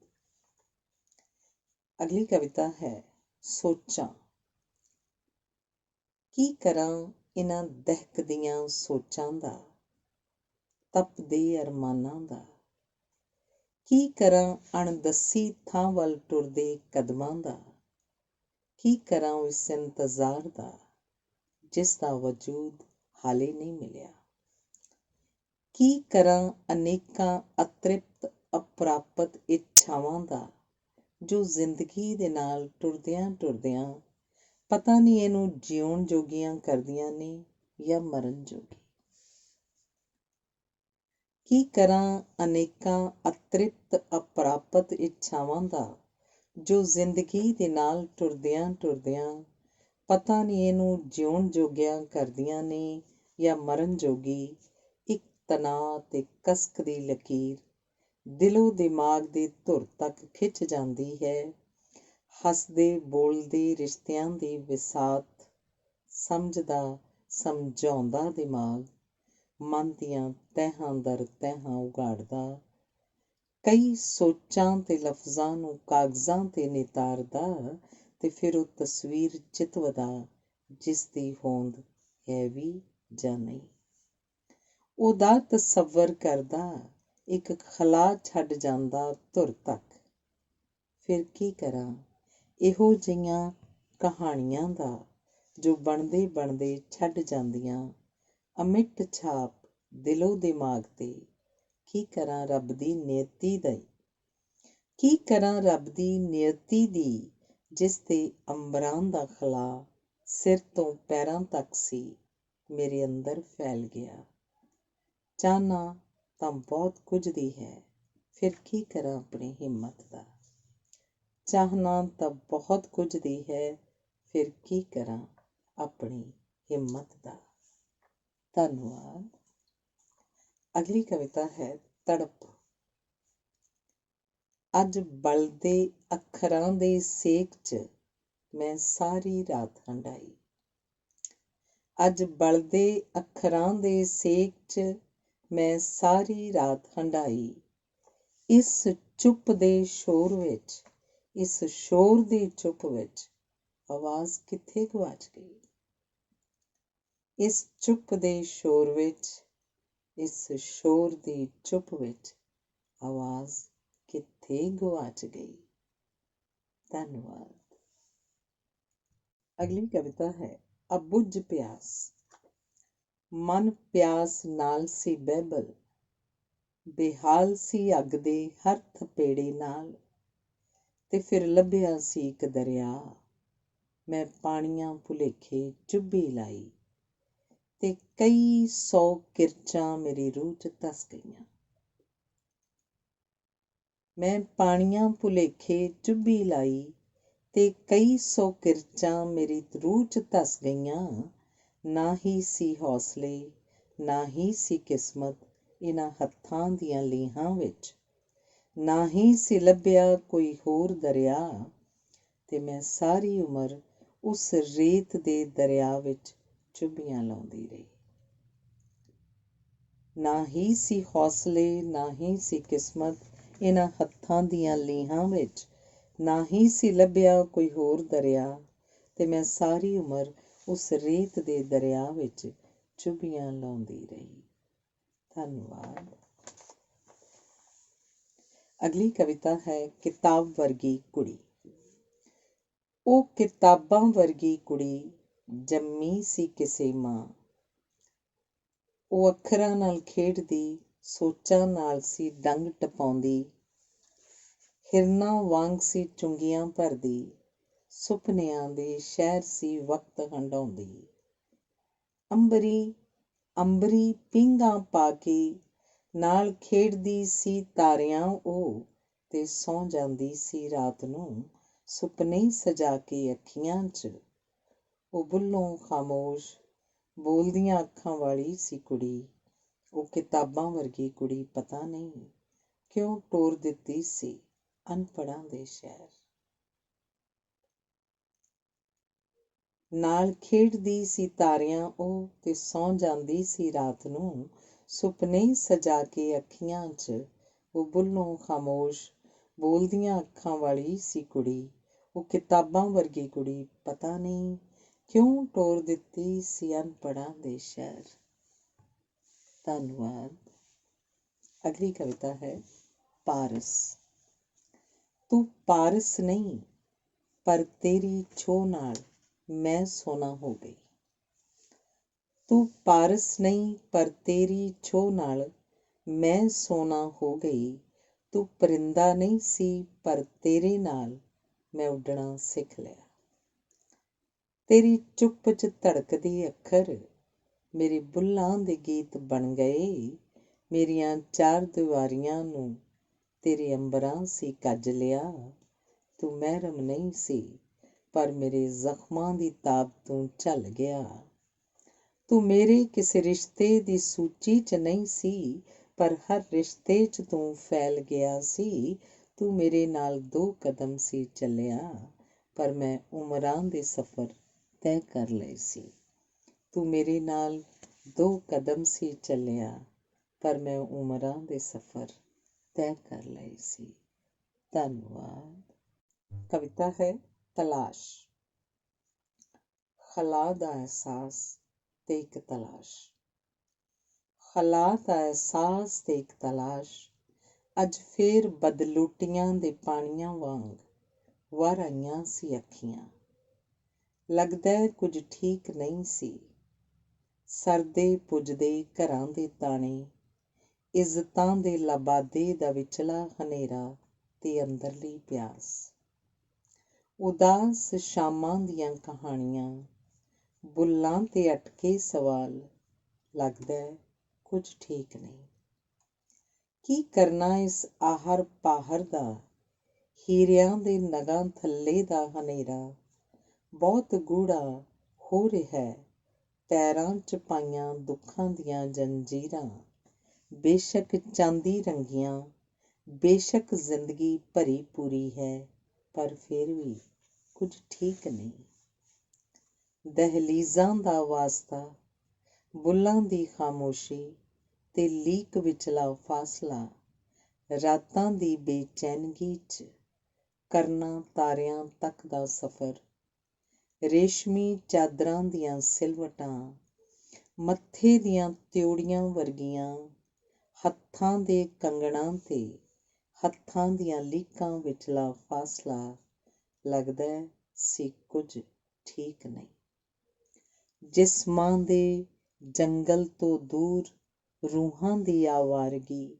ਅਗਲੀ ਕਵਿਤਾ ਹੈ ਸੋਚਾਂ। ਕੀ ਕਰਾਂ ਇਹਨਾਂ ਦਹਿਕਦੀਆਂ ਸੋਚਾਂ ਦਾ, ਤਪਦੇ ਅਰਮਾਨਾਂ ਦਾ। ਕੀ ਕਰਾਂ ਅਣਦੱਸੀ ਥਾਂ ਵੱਲ ਟੁਰਦੇ ਕਦਮਾਂ ਦਾ। ਕੀ ਕਰਾਂ ਉਸ ਇੰਤਜ਼ਾਰ ਦਾ, ਜਿਸ ਦਾ ਵਜੂਦ ਹਾਲੇ ਨਹੀਂ ਮਿਲਿਆ। ਕੀ ਕਰਾਂ ਅਨੇਕਾਂ ਅਤ੍ਰਿਪਤ ਅਪ੍ਰਾਪਤ ਇੱਛਾਵਾਂ ਦਾ, ਜੋ ਜ਼ਿੰਦਗੀ ਦੇ ਨਾਲ ਟੁਰਦਿਆਂ ਟੁਰਦਿਆਂ ਪਤਾ ਨਹੀਂ ਇਹਨੂੰ ਜਿਉਣ ਜੋਗੀਆਂ ਕਰਦੀਆਂ ਨੇ ਜਾਂ ਮਰਨ ਜੋਗੀ। ਕੀ ਕਰਾਂ ਅਨੇਕਾਂ ਅਤ੍ਰਿਪਤ ਅਪ੍ਰਾਪਤ ਇੱਛਾਵਾਂ ਦਾ, ਜੋ ਜ਼ਿੰਦਗੀ ਦੇ ਨਾਲ ਟੁਰਦਿਆਂ ਟੁਰਦਿਆਂ ਪਤਾ ਨਹੀਂ ਇਹਨੂੰ ਜਿਉਣ ਜੋਗਿਆਂ ਕਰਦੀਆਂ ਨੇ ਜਾਂ ਮਰਨ ਜੋਗੀ। ਇੱਕ ਤਣਾਅ ਤੇ ਕਸਕ ਦੀ ਲਕੀਰ ਦਿਲੋਂ ਦਿਮਾਗ ਦੀ ਧੁਰ ਤੱਕ ਖਿੱਚ ਜਾਂਦੀ ਹੈ। ਹੱਸਦੇ ਬੋਲਦੇ ਰਿਸ਼ਤਿਆਂ ਦੀ ਵਿਸਾਤ ਸਮਝਦਾ ਸਮਝਾਉਂਦਾ ਦਿਮਾਗ ਮਨ ਦੀਆਂ ਤਹਿਾਂ ਦਰ ਤਹਿਾਂ ਉਘਾੜਦਾ। ਕਈ ਸੋਚਾਂ ਤੇ ਲਫ਼ਜ਼ਾਂ ਨੂੰ ਕਾਗਜ਼ਾਂ ਤੇ ਨਿਤਾਰਦਾ ਤੇ ਫਿਰ ਉਹ ਤਸਵੀਰ ਚਿਤਵਦਾ ਜਿਸ ਦੀ ਹੋਂਦ ਹੈ ਵੀ ਜਾਂ ਨਹੀਂ। ਉਹਦਾ ਤਸੱਵਰ ਕਰਦਾ ਇੱਕ ਖਲਾ ਛੱਡ ਜਾਂਦਾ ਧੁਰ ਤੱਕ। ਫਿਰ ਕੀ ਕਰਾਂ ਇਹੋ ਜਿਹੀਆਂ ਕਹਾਣੀਆਂ ਦਾ ਜੋ ਬਣਦੇ ਬਣਦੇ ਛੱਡ ਜਾਂਦੀਆਂ ਅਮਿੱਟ ਛਾਪ ਦਿਲੋਂ ਦਿਮਾਗ ਤੇ। ਕੀ ਕਰਾਂ ਰੱਬ ਦੀ ਨਿਯਤੀ ਦਾ, ਕੀ ਕਰਾਂ ਰੱਬ ਦੀ ਨਿਯਤੀ ਦੀ, ਜਿਸ ਤੇ ਅੰਬਰਾਂ ਦਾ ਖਲਾ ਸਿਰ ਤੋਂ ਪੈਰਾਂ ਤੱਕ ਸੀ ਮੇਰੇ ਅੰਦਰ ਫੈਲ ਗਿਆ। ਚਾਹਨਾ ਤਾਂ ਬਹੁਤ ਕੁਝ ਦੀ ਹੈ, ਫਿਰ ਕੀ ਕਰਾਂ ਆਪਣੀ ਹਿੰਮਤ ਦਾ। ਚਾਹਨਾ ਤਾਂ ਬਹੁਤ ਕੁਝ ਦੀ ਹੈ, ਫਿਰ ਕੀ ਕਰਾਂ ਆਪਣੀ ਹਿੰਮਤ ਦਾ। ਧੰਨਵਾਦ। ਅਗਲੀ ਕਵਿਤਾ ਹੈ ਤੜਪ। ਅੱਜ ਬਲਦੇ ਅੱਖਰਾਂ ਦੇ ਸੇਕ 'ਚ ਮੈਂ ਸਾਰੀ ਰਾਤ ਹੰਢਾਈ। ਅੱਜ ਬਲਦੇ ਅੱਖਰਾਂ ਦੇ ਸੇਕ 'ਚ ਮੈਂ ਸਾਰੀ ਰਾਤ ਹੰਢਾਈ। ਇਸ ਚੁੱਪ ਦੇ ਸ਼ੋਰ ਵਿੱਚ, ਇਸ ਸ਼ੋਰ ਦੀ ਚੁੱਪ ਵਿੱਚ ਆਵਾਜ਼ ਕਿੱਥੇ ਗੁਆਚ ਗਈ। ਇਸ ਚੁੱਪ ਦੇ ਸ਼ੋਰ ਵਿੱਚ, ਇਸ ਸ਼ੋਰ ਦੀ ਚੁੱਪ ਵਿੱਚ ਆਵਾਜ਼ ਕਿੱਥੇ ਗੁਆਚ ਗਈ। ਧੰਨਵਾਦ। ਅਗਲੀ ਕਵਿਤਾ ਹੈ ਅਬੁੱਝ ਪਿਆਸ। ਮਨ ਪਿਆਸ ਨਾਲ ਸੀ ਬਹਿਬਲ, ਬੇਹਾਲ ਸੀ ਅੱਗ ਦੇ ਹਰ ਥਪੇੜੇ ਨਾਲ। ਤੇ ਫਿਰ ਲੱਭਿਆ ਸੀ ਇੱਕ ਦਰਿਆ, ਮੈਂ ਪਾਣੀਆਂ ਭੁਲੇਖੇ ਚੁੱਭੀ ਲਾਈ। ਤੇ ਕਈ 100 ਕਿਰਚਾਂ ਮੇਰੀ ਰੂਹ 'ਚ ਧਸ ਗਈਆਂ। ਮੈਂ ਪਾਣੀਆਂ ਭੁਲੇਖੇ ਚੁੱਭੀ ਲਾਈ ਤੇ ਕਈ 100 ਕਿਰਚਾਂ ਮੇਰੀ ਰੂਹ 'ਚ ਧਸ ਗਈਆਂ। ਨਾ ਹੀ ਸੀ ਹੌਸਲੇ, ਨਾ ਹੀ ਸੀ ਕਿਸਮਤ ਇਹਨਾਂ ਹੱਥਾਂ ਦੀਆਂ ਲੀਹਾਂ ਵਿੱਚ। ਨਾ ਹੀ ਸੀ ਲੱਭਿਆ ਕੋਈ ਹੋਰ ਦਰਿਆ, ਤੇ ਮੈਂ ਸਾਰੀ ਉਮਰ ਉਸ ਰੇਤ ਦੇ ਦਰਿਆ ਵਿੱਚ ਚੁੱਭੀਆਂ ਲਾਉਂਦੀ ਰਹੀ। ਨਾ ਹੀ ਸੀ ਹੌਸਲੇ, ਨਾ ਹੀ ਸੀ ਕਿਸਮਤ ਇਹਨਾਂ ਹੱਥਾਂ ਦੀਆਂ ਲੀਹਾਂ ਵਿੱਚ। ਨਾ ਹੀ ਸੀ ਲੱਭਿਆ ਕੋਈ ਹੋਰ ਦਰਿਆ, ਤੇ ਮੈਂ ਸਾਰੀ ਉਮਰ ਉਸ ਰੇਤ ਦੇ ਦਰਿਆ ਵਿੱਚ ਚੁੱਭੀਆਂ ਲਾਉਂਦੀ ਰਹੀ। ਧੰਨਵਾਦ। ਅਗਲੀ ਕਵਿਤਾ ਹੈ ਕਿਤਾਬ ਵਰਗੀ ਕੁੜੀ। ਉਹ ਕਿਤਾਬਾਂ ਵਰਗੀ ਕੁੜੀ ਜੰਮੀ ਸੀ ਕਿਸੇ ਮਾਂ। ਉਹ ਅੱਖਰਾਂ ਨਾਲ ਖੇਡਦੀ, ਸੋਚਾਂ ਨਾਲ ਸੀ ਡੰਗ ਟਪਾਉਂਦੀ। ਹਿਰਨਾਂ ਵਾਂਗ ਸੀ ਚੁੰਗੀਆਂ ਭਰਦੀ, ਸੁਪਨਿਆਂ ਦੇ ਸ਼ਹਿਰ ਸੀ ਵਕਤ ਹੰਢਾਉਂਦੀ। ਅੰਬਰੀ ਅੰਬਰੀ ਪੀਂਘਾਂ ਪਾ ਕੇ ਨਾਲ ਖੇਡਦੀ ਸੀ ਤਾਰਿਆਂ ਉਹ, ਤੇ ਸੌਂ ਜਾਂਦੀ ਸੀ ਰਾਤ ਨੂੰ ਸੁਪਨੇ ਸਜਾ ਕੇ ਅੱਖੀਆਂ 'ਚ। ਉਹ ਬੁੱਲੋਂ ਖਾਮੋਸ਼ ਬੋਲਦੀਆਂ ਅੱਖਾਂ ਵਾਲੀ ਸੀ ਕੁੜੀ। ਉਹ ਕਿਤਾਬਾਂ ਵਰਗੀ ਕੁੜੀ ਪਤਾ ਨਹੀਂ ਕਿਉਂ ਤੋਰ ਦਿੱਤੀ ਸੀ ਅਨਪੜ੍ਹਾਂ ਦੇ ਸ਼ਹਿਰ। ਨਾਲ ਖੇਡਦੀ ਸੀ ਤਾਰਿਆਂ ਉਹ, ਤੇ ਸੌਂ ਜਾਂਦੀ ਸੀ ਰਾਤ ਨੂੰ ਸੁਪਨੇ ਸਜਾ ਕੇ ਅੱਖੀਆਂ 'ਚ। ਉਹ ਬੁੱਲੋਂ ਖਾਮੋਸ਼ ਬੋਲਦੀਆਂ ਅੱਖਾਂ ਵਾਲੀ ਸੀ ਕੁੜੀ। ਉਹ ਕਿਤਾਬਾਂ ਵਰਗੀ ਕੁੜੀ ਪਤਾ ਨਹੀਂ ਕਿਉਂ ਤੋਰ ਦਿੱਤੀ ਸੀ ਅਨਪੜ੍ਹਾਂ ਦੇ ਸ਼ਹਿਰ। ਧੰਨਵਾਦ। ਅਗਲੀ ਕਵਿਤਾ ਹੈ ਪਾਰਸ। ਤੂੰ ਪਾਰਸ ਨਹੀਂ, ਪਰ ਤੇਰੀ ਛੋਹ ਨਾਲ ਮੈਂ ਸੋਨਾ ਹੋ ਗਈ। ਤੂੰ ਪਾਰਸ ਨਹੀਂ, ਪਰ ਤੇਰੀ ਛੋਹ ਨਾਲ ਮੈਂ ਸੋਨਾ ਹੋ ਗਈ। ਤੂੰ ਪਰਿੰਦਾ ਨਹੀਂ ਸੀ, ਪਰ ਤੇਰੇ ਨਾਲ ਮੈਂ ਉੱਡਣਾ ਸਿੱਖ ਲਿਆ। ਤੇਰੀ ਚੁੱਪ 'ਚ ਧੜਕਦੇ ਅੱਖਰ ਮੇਰੇ ਬੁੱਲ੍ਹਾਂ ਦੇ ਗੀਤ ਬਣ ਗਏ। ਮੇਰੀਆਂ ਚਾਰ ਦੀਵਾਰੀਆਂ ਨੂੰ ਤੇਰੇ ਅੰਬਰਾਂ ਸੀ ਕੱਜ ਲਿਆ। ਤੂੰ ਮਹਿਰਮ ਨਹੀਂ ਸੀ, ਪਰ ਮੇਰੇ ਜ਼ਖਮਾਂ ਦੀ ਤਾਬ ਤੂੰ ਝੱਲ ਗਿਆ। ਤੂੰ ਮੇਰੇ ਕਿਸੇ ਰਿਸ਼ਤੇ ਦੀ ਸੂਚੀ 'ਚ ਨਹੀਂ ਸੀ, ਪਰ ਹਰ ਰਿਸ਼ਤੇ 'ਚ ਤੂੰ ਫੈਲ ਗਿਆ ਸੀ। ਤੂੰ ਮੇਰੇ ਨਾਲ 2 ਕਦਮ ਸੀ ਚੱਲਿਆ, ਪਰ ਮੈਂ ਉਮਰਾਂ ਦੇ ਸਫ਼ਰ ਤੈਅ ਕਰ ਲਏ ਸੀ। ਤੂੰ ਮੇਰੇ ਨਾਲ 2 ਕਦਮ ਸੀ ਚੱਲਿਆ, ਪਰ ਮੈਂ ਉਮਰਾਂ ਦੇ ਸਫ਼ਰ ਤੈਅ ਕਰ ਲਏ ਸੀ। ਧੰਨਵਾਦ। ਕਵਿਤਾ ਹੈ ਤਲਾਸ਼। ਖਲਾ ਦਾ ਅਹਿਸਾਸ ਤੇ ਇੱਕ ਤਲਾਸ਼। ਖਲਾ ਦਾ ਅਹਿਸਾਸ ਤੇ ਇੱਕ ਤਲਾਸ਼, ਅੱਜ ਫੇਰ ਬਦਲੁਟੀਆਂ ਦੇ ਪਾਣੀਆਂ ਵਾਂਗ ਵਰ ਆਈਆਂ ਸੀ ਅੱਖੀਆਂ। ਲੱਗਦਾ ਕੁਝ ਠੀਕ ਨਹੀਂ ਸੀ, ਸਰਦੇ ਪੁੱਜਦੇ ਘਰਾਂ ਦੇ ਤਾਣੇ, ਇੱਜ਼ਤਾਂ ਦੇ ਲਬਾਦੇ ਦਾ ਵਿਚਲਾ ਹਨੇਰਾ ਤੇ ਅੰਦਰਲੀ ਪਿਆਸ। ਉਦਾਸ ਸ਼ਾਮਾਂ ਦੀਆਂ ਕਹਾਣੀਆਂ, ਬੁੱਲਾਂ ਤੇ ਅਟਕੇ ਸਵਾਲ, ਲੱਗਦਾ ਕੁਝ ਠੀਕ ਨਹੀਂ। ਕੀ ਕਰਨਾ ਇਸ ਆਹਰ ਪਾਹਰ ਦਾ, ਹੀਰਿਆਂ ਦੇ ਨਗਾਂ ਥੱਲੇ ਦਾ ਹਨੇਰਾ ਬਹੁਤ ਗੂੜਾ ਹੋ ਰਿਹਾ। ਪੈਰਾਂ 'ਚ ਪਾਈਆਂ ਦੁੱਖਾਂ ਦੀਆਂ ਜੰਜੀਰਾਂ, ਬੇਸ਼ੱਕ ਚਾਂਦੀ ਰੰਗੀਆਂ, ਬੇਸ਼ੱਕ ਜ਼ਿੰਦਗੀ ਭਰੀ ਪੂਰੀ ਹੈ, ਪਰ ਫਿਰ ਵੀ ਕੁਝ ਠੀਕ ਨਹੀਂ। ਦਹਿਲੀਜ਼ਾਂ ਦਾ ਵਾਸਤਾ, ਬੁੱਲਾਂ ਦੀ ਖਾਮੋਸ਼ੀ ਤੇ ਲੀਕ ਵਿਚਲਾ ਫਾਸਲਾ, ਰਾਤਾਂ ਦੀ ਬੇਚੈਨਗੀ 'ਚ ਕਰਨਾ ਤਾਰਿਆਂ ਤੱਕ ਦਾ ਸਫ਼ਰ। ਰੇਸ਼ਮੀ ਚਾਦਰਾਂ ਦੀਆਂ ਸਿਲਵਟਾਂ, ਮੱਥੇ ਦੀਆਂ ਤਿਉੜੀਆਂ ਵਰਗੀਆਂ, ਹੱਥਾਂ ਦੇ ਕੰਗਣਾਂ ਤੇ ਹੱਥਾਂ ਦੀਆਂ ਲੀਕਾਂ ਵਿਚਲਾ ਫਾਸਲਾ, ਲੱਗਦਾ ਸੀ ਕੁਝ ਠੀਕ ਨਹੀਂ। ਜਿਸਮਾਂ ਦੇ ਜੰਗਲ ਤੋਂ ਦੂਰ ਰੂਹਾਂ ਦੀ ਆਵਾਰਗੀ,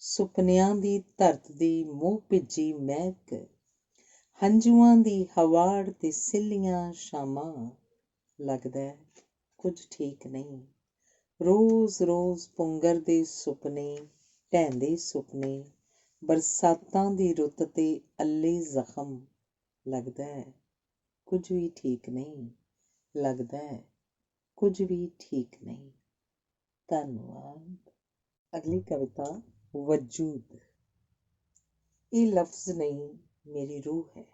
ਸੁਪਨਿਆਂ ਦੀ ਧਰਤ ਦੀ ਮੋਹ ਭਿੱਜੀ ਮਹਿਕ, ਹੰਝੂਆਂ ਦੀ ਹਵਾੜ ਤੇ ਸਿੱਲੀਆਂ ਸ਼ਾਮਾਂ, ਲੱਗਦਾ ਕੁਝ ਠੀਕ ਨਹੀਂ। ਰੋਜ਼ ਰੋਜ਼ ਪੁੰਗਰ ਦੇ ਸੁਪਨੇ, ਢਹਿੰਦੇ ਸੁਪਨੇ, ਬਰਸਾਤਾਂ ਦੀ ਰੁੱਤ ਤੇ ਅੱਲੇ ਜ਼ਖ਼ਮ, ਲੱਗਦਾ ਕੁਝ ਵੀ ਠੀਕ ਨਹੀਂ। ਲੱਗਦਾ ਕੁਝ ਵੀ ਠੀਕ ਨਹੀਂ। ਧੰਨਵਾਦ। ਅਗਲੀ ਕਵਿਤਾ ਵਜੂਦ। ਇਹ ਲਫ਼ਜ਼ ਨਹੀਂ ਮੇਰੀ ਰੂਹ ਹੈ,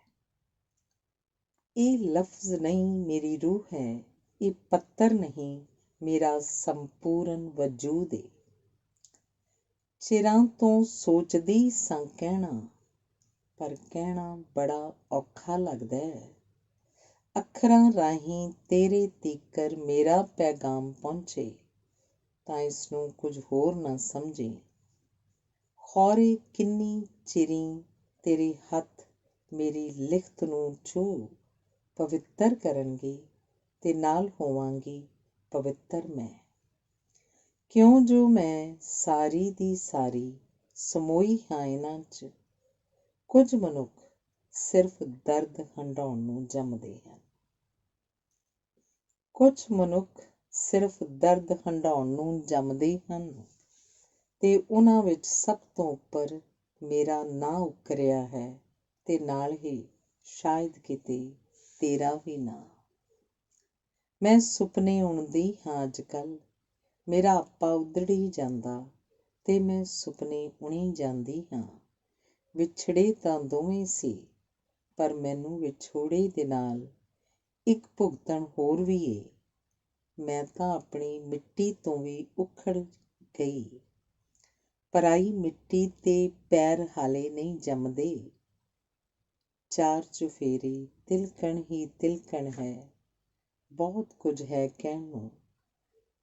ਇਹ ਲਫ਼ਜ਼ ਨਹੀਂ ਮੇਰੀ ਰੂਹ ਹੈ, ਇਹ ਪੱਤਰ ਨਹੀਂ ਮੇਰਾ ਸੰਪੂਰਨ ਵਜੂਦ ਏ। ਚਿਰਾਂ ਤੋਂ ਸੋਚਦੀ ਸਾਂ ਕਹਿਣਾ, ਪਰ ਕਹਿਣਾ ਬੜਾ ਔਖਾ ਲੱਗਦਾ ਹੈ। ਅੱਖਰਾਂ ਰਾਹੀਂ ਤੇਰੇ ਤੀਕਰ ਮੇਰਾ ਪੈਗਾਮ ਪਹੁੰਚੇ, ਤਾਂ ਇਸਨੂੰ ਕੁਝ ਹੋਰ ਨਾ ਸਮਝੀ। ਖੌਰੇ ਕਿੰਨੀ ਚਿਰੀਂ ਤੇਰੇ ਹੱਥ ਮੇਰੀ ਲਿਖਤ ਨੂੰ ਛੂਹ ਪਵਿੱਤਰ ਕਰਨਗੇ, ਤੇ ਨਾਲ ਹੋਵਾਂਗੀ ਪਵਿੱਤਰ ਮੈਂ। ਕਿਉਂ ਜੋ ਮੈਂ ਸਾਰੀ ਦੀ ਸਾਰੀ ਸਮੋਈ ਹਾਂ ਇਹਨਾਂ 'ਚ। ਕੁਝ ਮਨੁੱਖ ਸਿਰਫ ਦਰਦ ਹੰਢਾਉਣ ਨੂੰ ਜੰਮਦੇ ਹਨ। ਕੁਝ ਮਨੁੱਖ ਸਿਰਫ ਦਰਦ ਹੰਢਾਉਣ ਨੂੰ ਜੰਮਦੇ ਹਨ, ਤੇ ਉਹਨਾਂ ਵਿੱਚ ਸਭ ਤੋਂ ਉੱਪਰ ਮੇਰਾ ਨਾਂ ਉਕਰਿਆ ਹੈ, ਤੇ ਨਾਲ ਹੀ ਸ਼ਾਇਦ ਕਿਤੇ ਤੇਰਾ ਵੀ ਨਾਂ। ਮੈਂ ਸੁਪਨੇ ਉਣਦੀ ਹਾਂ ਅੱਜ ਕੱਲ੍ਹ, ਮੇਰਾ ਆਪਾ ਉਧੜੀ ਜਾਂਦਾ, ਤੇ ਮੈਂ ਸੁਪਨੇ ਉਣੀ ਜਾਂਦੀ ਹਾਂ। ਵਿਛੜੇ ਤਾਂ ਦੋਵੇਂ ਸੀ, ਪਰ ਮੈਨੂੰ ਵਿਛੋੜੇ ਦੇ ਨਾਲ ਇੱਕ ਭੁਗਤਣ ਹੋਰ ਵੀ ਏ। ਮੈਂ ਤਾਂ ਆਪਣੀ ਮਿੱਟੀ ਤੋਂ ਵੀ ਉਖੜ ਗਈ, ਪਰਾਈ ਮਿੱਟੀ ਤੇ ਪੈਰ ਹਾਲੇ ਨਹੀਂ ਜੰਮਦੇ। ਚਾਰ ਚੁਫੇਰੇ ਤਿਲਕਣ ਹੀ ਤਿਲਕਣ ਹੈ, ਬਹੁਤ ਕੁਝ ਹੈ ਕਹਿਣ ਨੂੰ,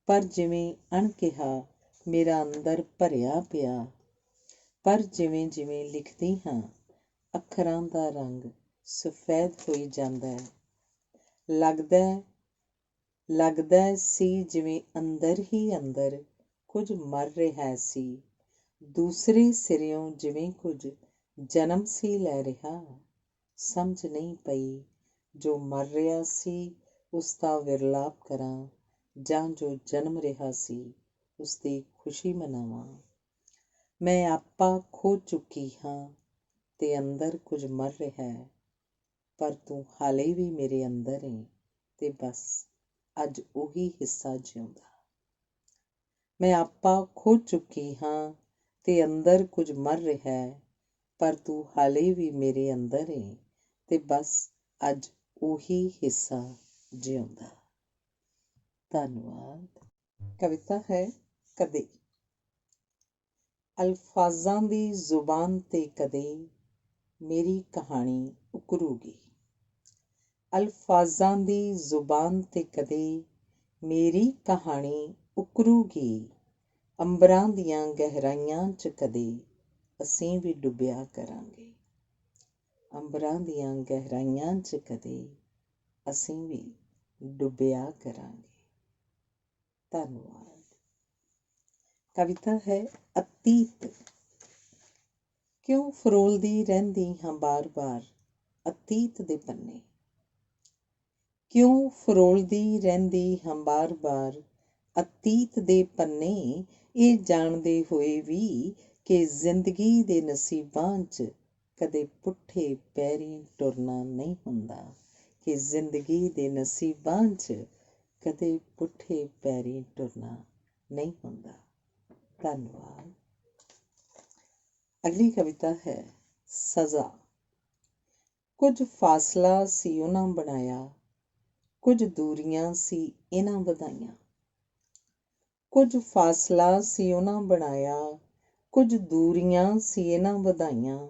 ਪਰ ਜਿਵੇਂ ਅਣਕਿਹਾ ਮੇਰਾ ਅੰਦਰ ਭਰਿਆ ਪਿਆ। ਪਰ ਜਿਵੇਂ ਜਿਵੇਂ ਲਿਖਦੀ ਹਾਂ, ਅੱਖਰਾਂ ਦਾ ਰੰਗ ਸਫੈਦ ਹੋਈ ਜਾਂਦਾ ਹੈ। ਲੱਗਦਾ ਸੀ ਜਿਵੇਂ ਅੰਦਰ ਹੀ ਅੰਦਰ ਕੁਝ ਮਰ ਰਿਹਾ ਸੀ, ਦੂਸਰੇ ਸਿਰਿਓਂ ਜਿਵੇਂ ਕੁਝ ਜਨਮ ਸੀ ਲੈ ਰਿਹਾ, ਸਮਝ ਨਹੀਂ ਪਈ ਜੋ ਮਰ ਰਿਹਾ ਸੀ ਉਸ ਦਾ ਵਿਰਲਾਪ ਕਰਾਂ, ਜਾਂ ਜੋ ਜਨਮ ਰਿਹਾ ਸੀ ਉਸਦੀ ਖੁਸ਼ੀ ਮਨਾਵਾਂ। ਮੈਂ ਆਪਾ ਖੋ ਚੁੱਕੀ ਹਾਂ ਤੇ ਅੰਦਰ ਕੁਝ ਮਰ ਰਿਹਾ ਹੈ, ਪਰ ਤੂੰ ਹਾਲੇ ਵੀ ਮੇਰੇ ਅੰਦਰ ਏ ਤੇ ਬਸ ਅੱਜ ਉਹੀ ਹਿੱਸਾ ਜਿਉਂਦਾ। ਮੈਂ ਆਪਾ ਖੋ ਚੁੱਕੀ ਹਾਂ ਤੇ ਅੰਦਰ ਕੁਝ ਮਰ ਰਿਹਾ ਹੈ, ਪਰ ਤੂੰ ਹਾਲੇ ਵੀ ਮੇਰੇ ਅੰਦਰ ਏ ਤੇ ਬਸ ਅੱਜ ਉਹੀ ਹਿੱਸਾ ਜਿਉਂਦਾ। ਧੰਨਵਾਦ। ਕਵਿਤਾ ਹੈ ਕਦੇ। ਅਲਫਾਜ਼ਾਂ ਦੀ ਜ਼ੁਬਾਨ ਤੇ ਕਦੇ ਮੇਰੀ ਕਹਾਣੀ ਉਕਰੂਗੀ। ਅਲਫਾਜ਼ਾਂ ਦੀ ਜ਼ੁਬਾਨ ਤੇ ਕਦੇ ਮੇਰੀ ਕਹਾਣੀ ਉਕਰੂਗੀ। ਅੰਬਰਾਂ ਦੀਆਂ ਗਹਿਰਾਈਆਂ 'ਚ ਕਦੇ ਅਸੀਂ ਵੀ ਡੁੱਬਿਆ ਕਰਾਂਗੇ। ਅੰਬਰਾਂ ਦੀਆਂ ਗਹਿਰਾਈਆਂ 'ਚ ਕਦੇ ਅਸੀਂ ਵੀ ਡੁੱਬਿਆ ਕਰਾਂਗੇ। ਧੰਨਵਾਦ। ਕਵਿਤਾ ਹੈ ਅਤੀਤ। ਕਿਉਂ ਫਰੋਲਦੀ ਰਹਿੰਦੀ ਹਾਂ ਬਾਰ-ਬਾਰ ਅਤੀਤ ਦੇ ਪੰਨੇ। ਕਿਉਂ ਫਰੋਲਦੀ ਰਹਿੰਦੀ ਹਾਂ ਬਾਰ-ਬਾਰ ਅਤੀਤ ਦੇ ਪੰਨੇ, ਇਹ ਜਾਣਦੇ ਹੋਏ ਵੀ ਕਿ ਜ਼ਿੰਦਗੀ ਦੇ ਨਸੀਬਾਂ 'ਚ ਕਦੇ ਪੁੱਠੇ ਪੈਰੀਂ ਟੁਰਨਾ ਨਹੀਂ ਹੁੰਦਾ, ਕਿ ਜ਼ਿੰਦਗੀ ਦੇ ਨਸੀਬਾਂ 'ਚ ਕਦੇ ਪੁੱਠੇ ਪੈਰੀਂ ਟੁਰਨਾ ਨਹੀਂ ਹੁੰਦਾ। ਧੰਨਵਾਦ। ਅਗਲੀ ਕਵਿਤਾ ਹੈ ਸਜ਼ਾ। ਕੁਝ ਫਾਸਲਾ ਸੀ ਉਹਨਾਂ ਬਣਾਇਆ, ਕੁਝ ਦੂਰੀਆਂ ਸੀ ਇਹਨਾਂ ਵਧਾਈਆਂ। ਕੁਝ ਫਾਸਲਾ ਸੀ ਉਹਨਾਂ ਬਣਾਇਆ, ਕੁਝ ਦੂਰੀਆਂ ਸੀ ਇਹਨਾਂ ਵਧਾਈਆਂ।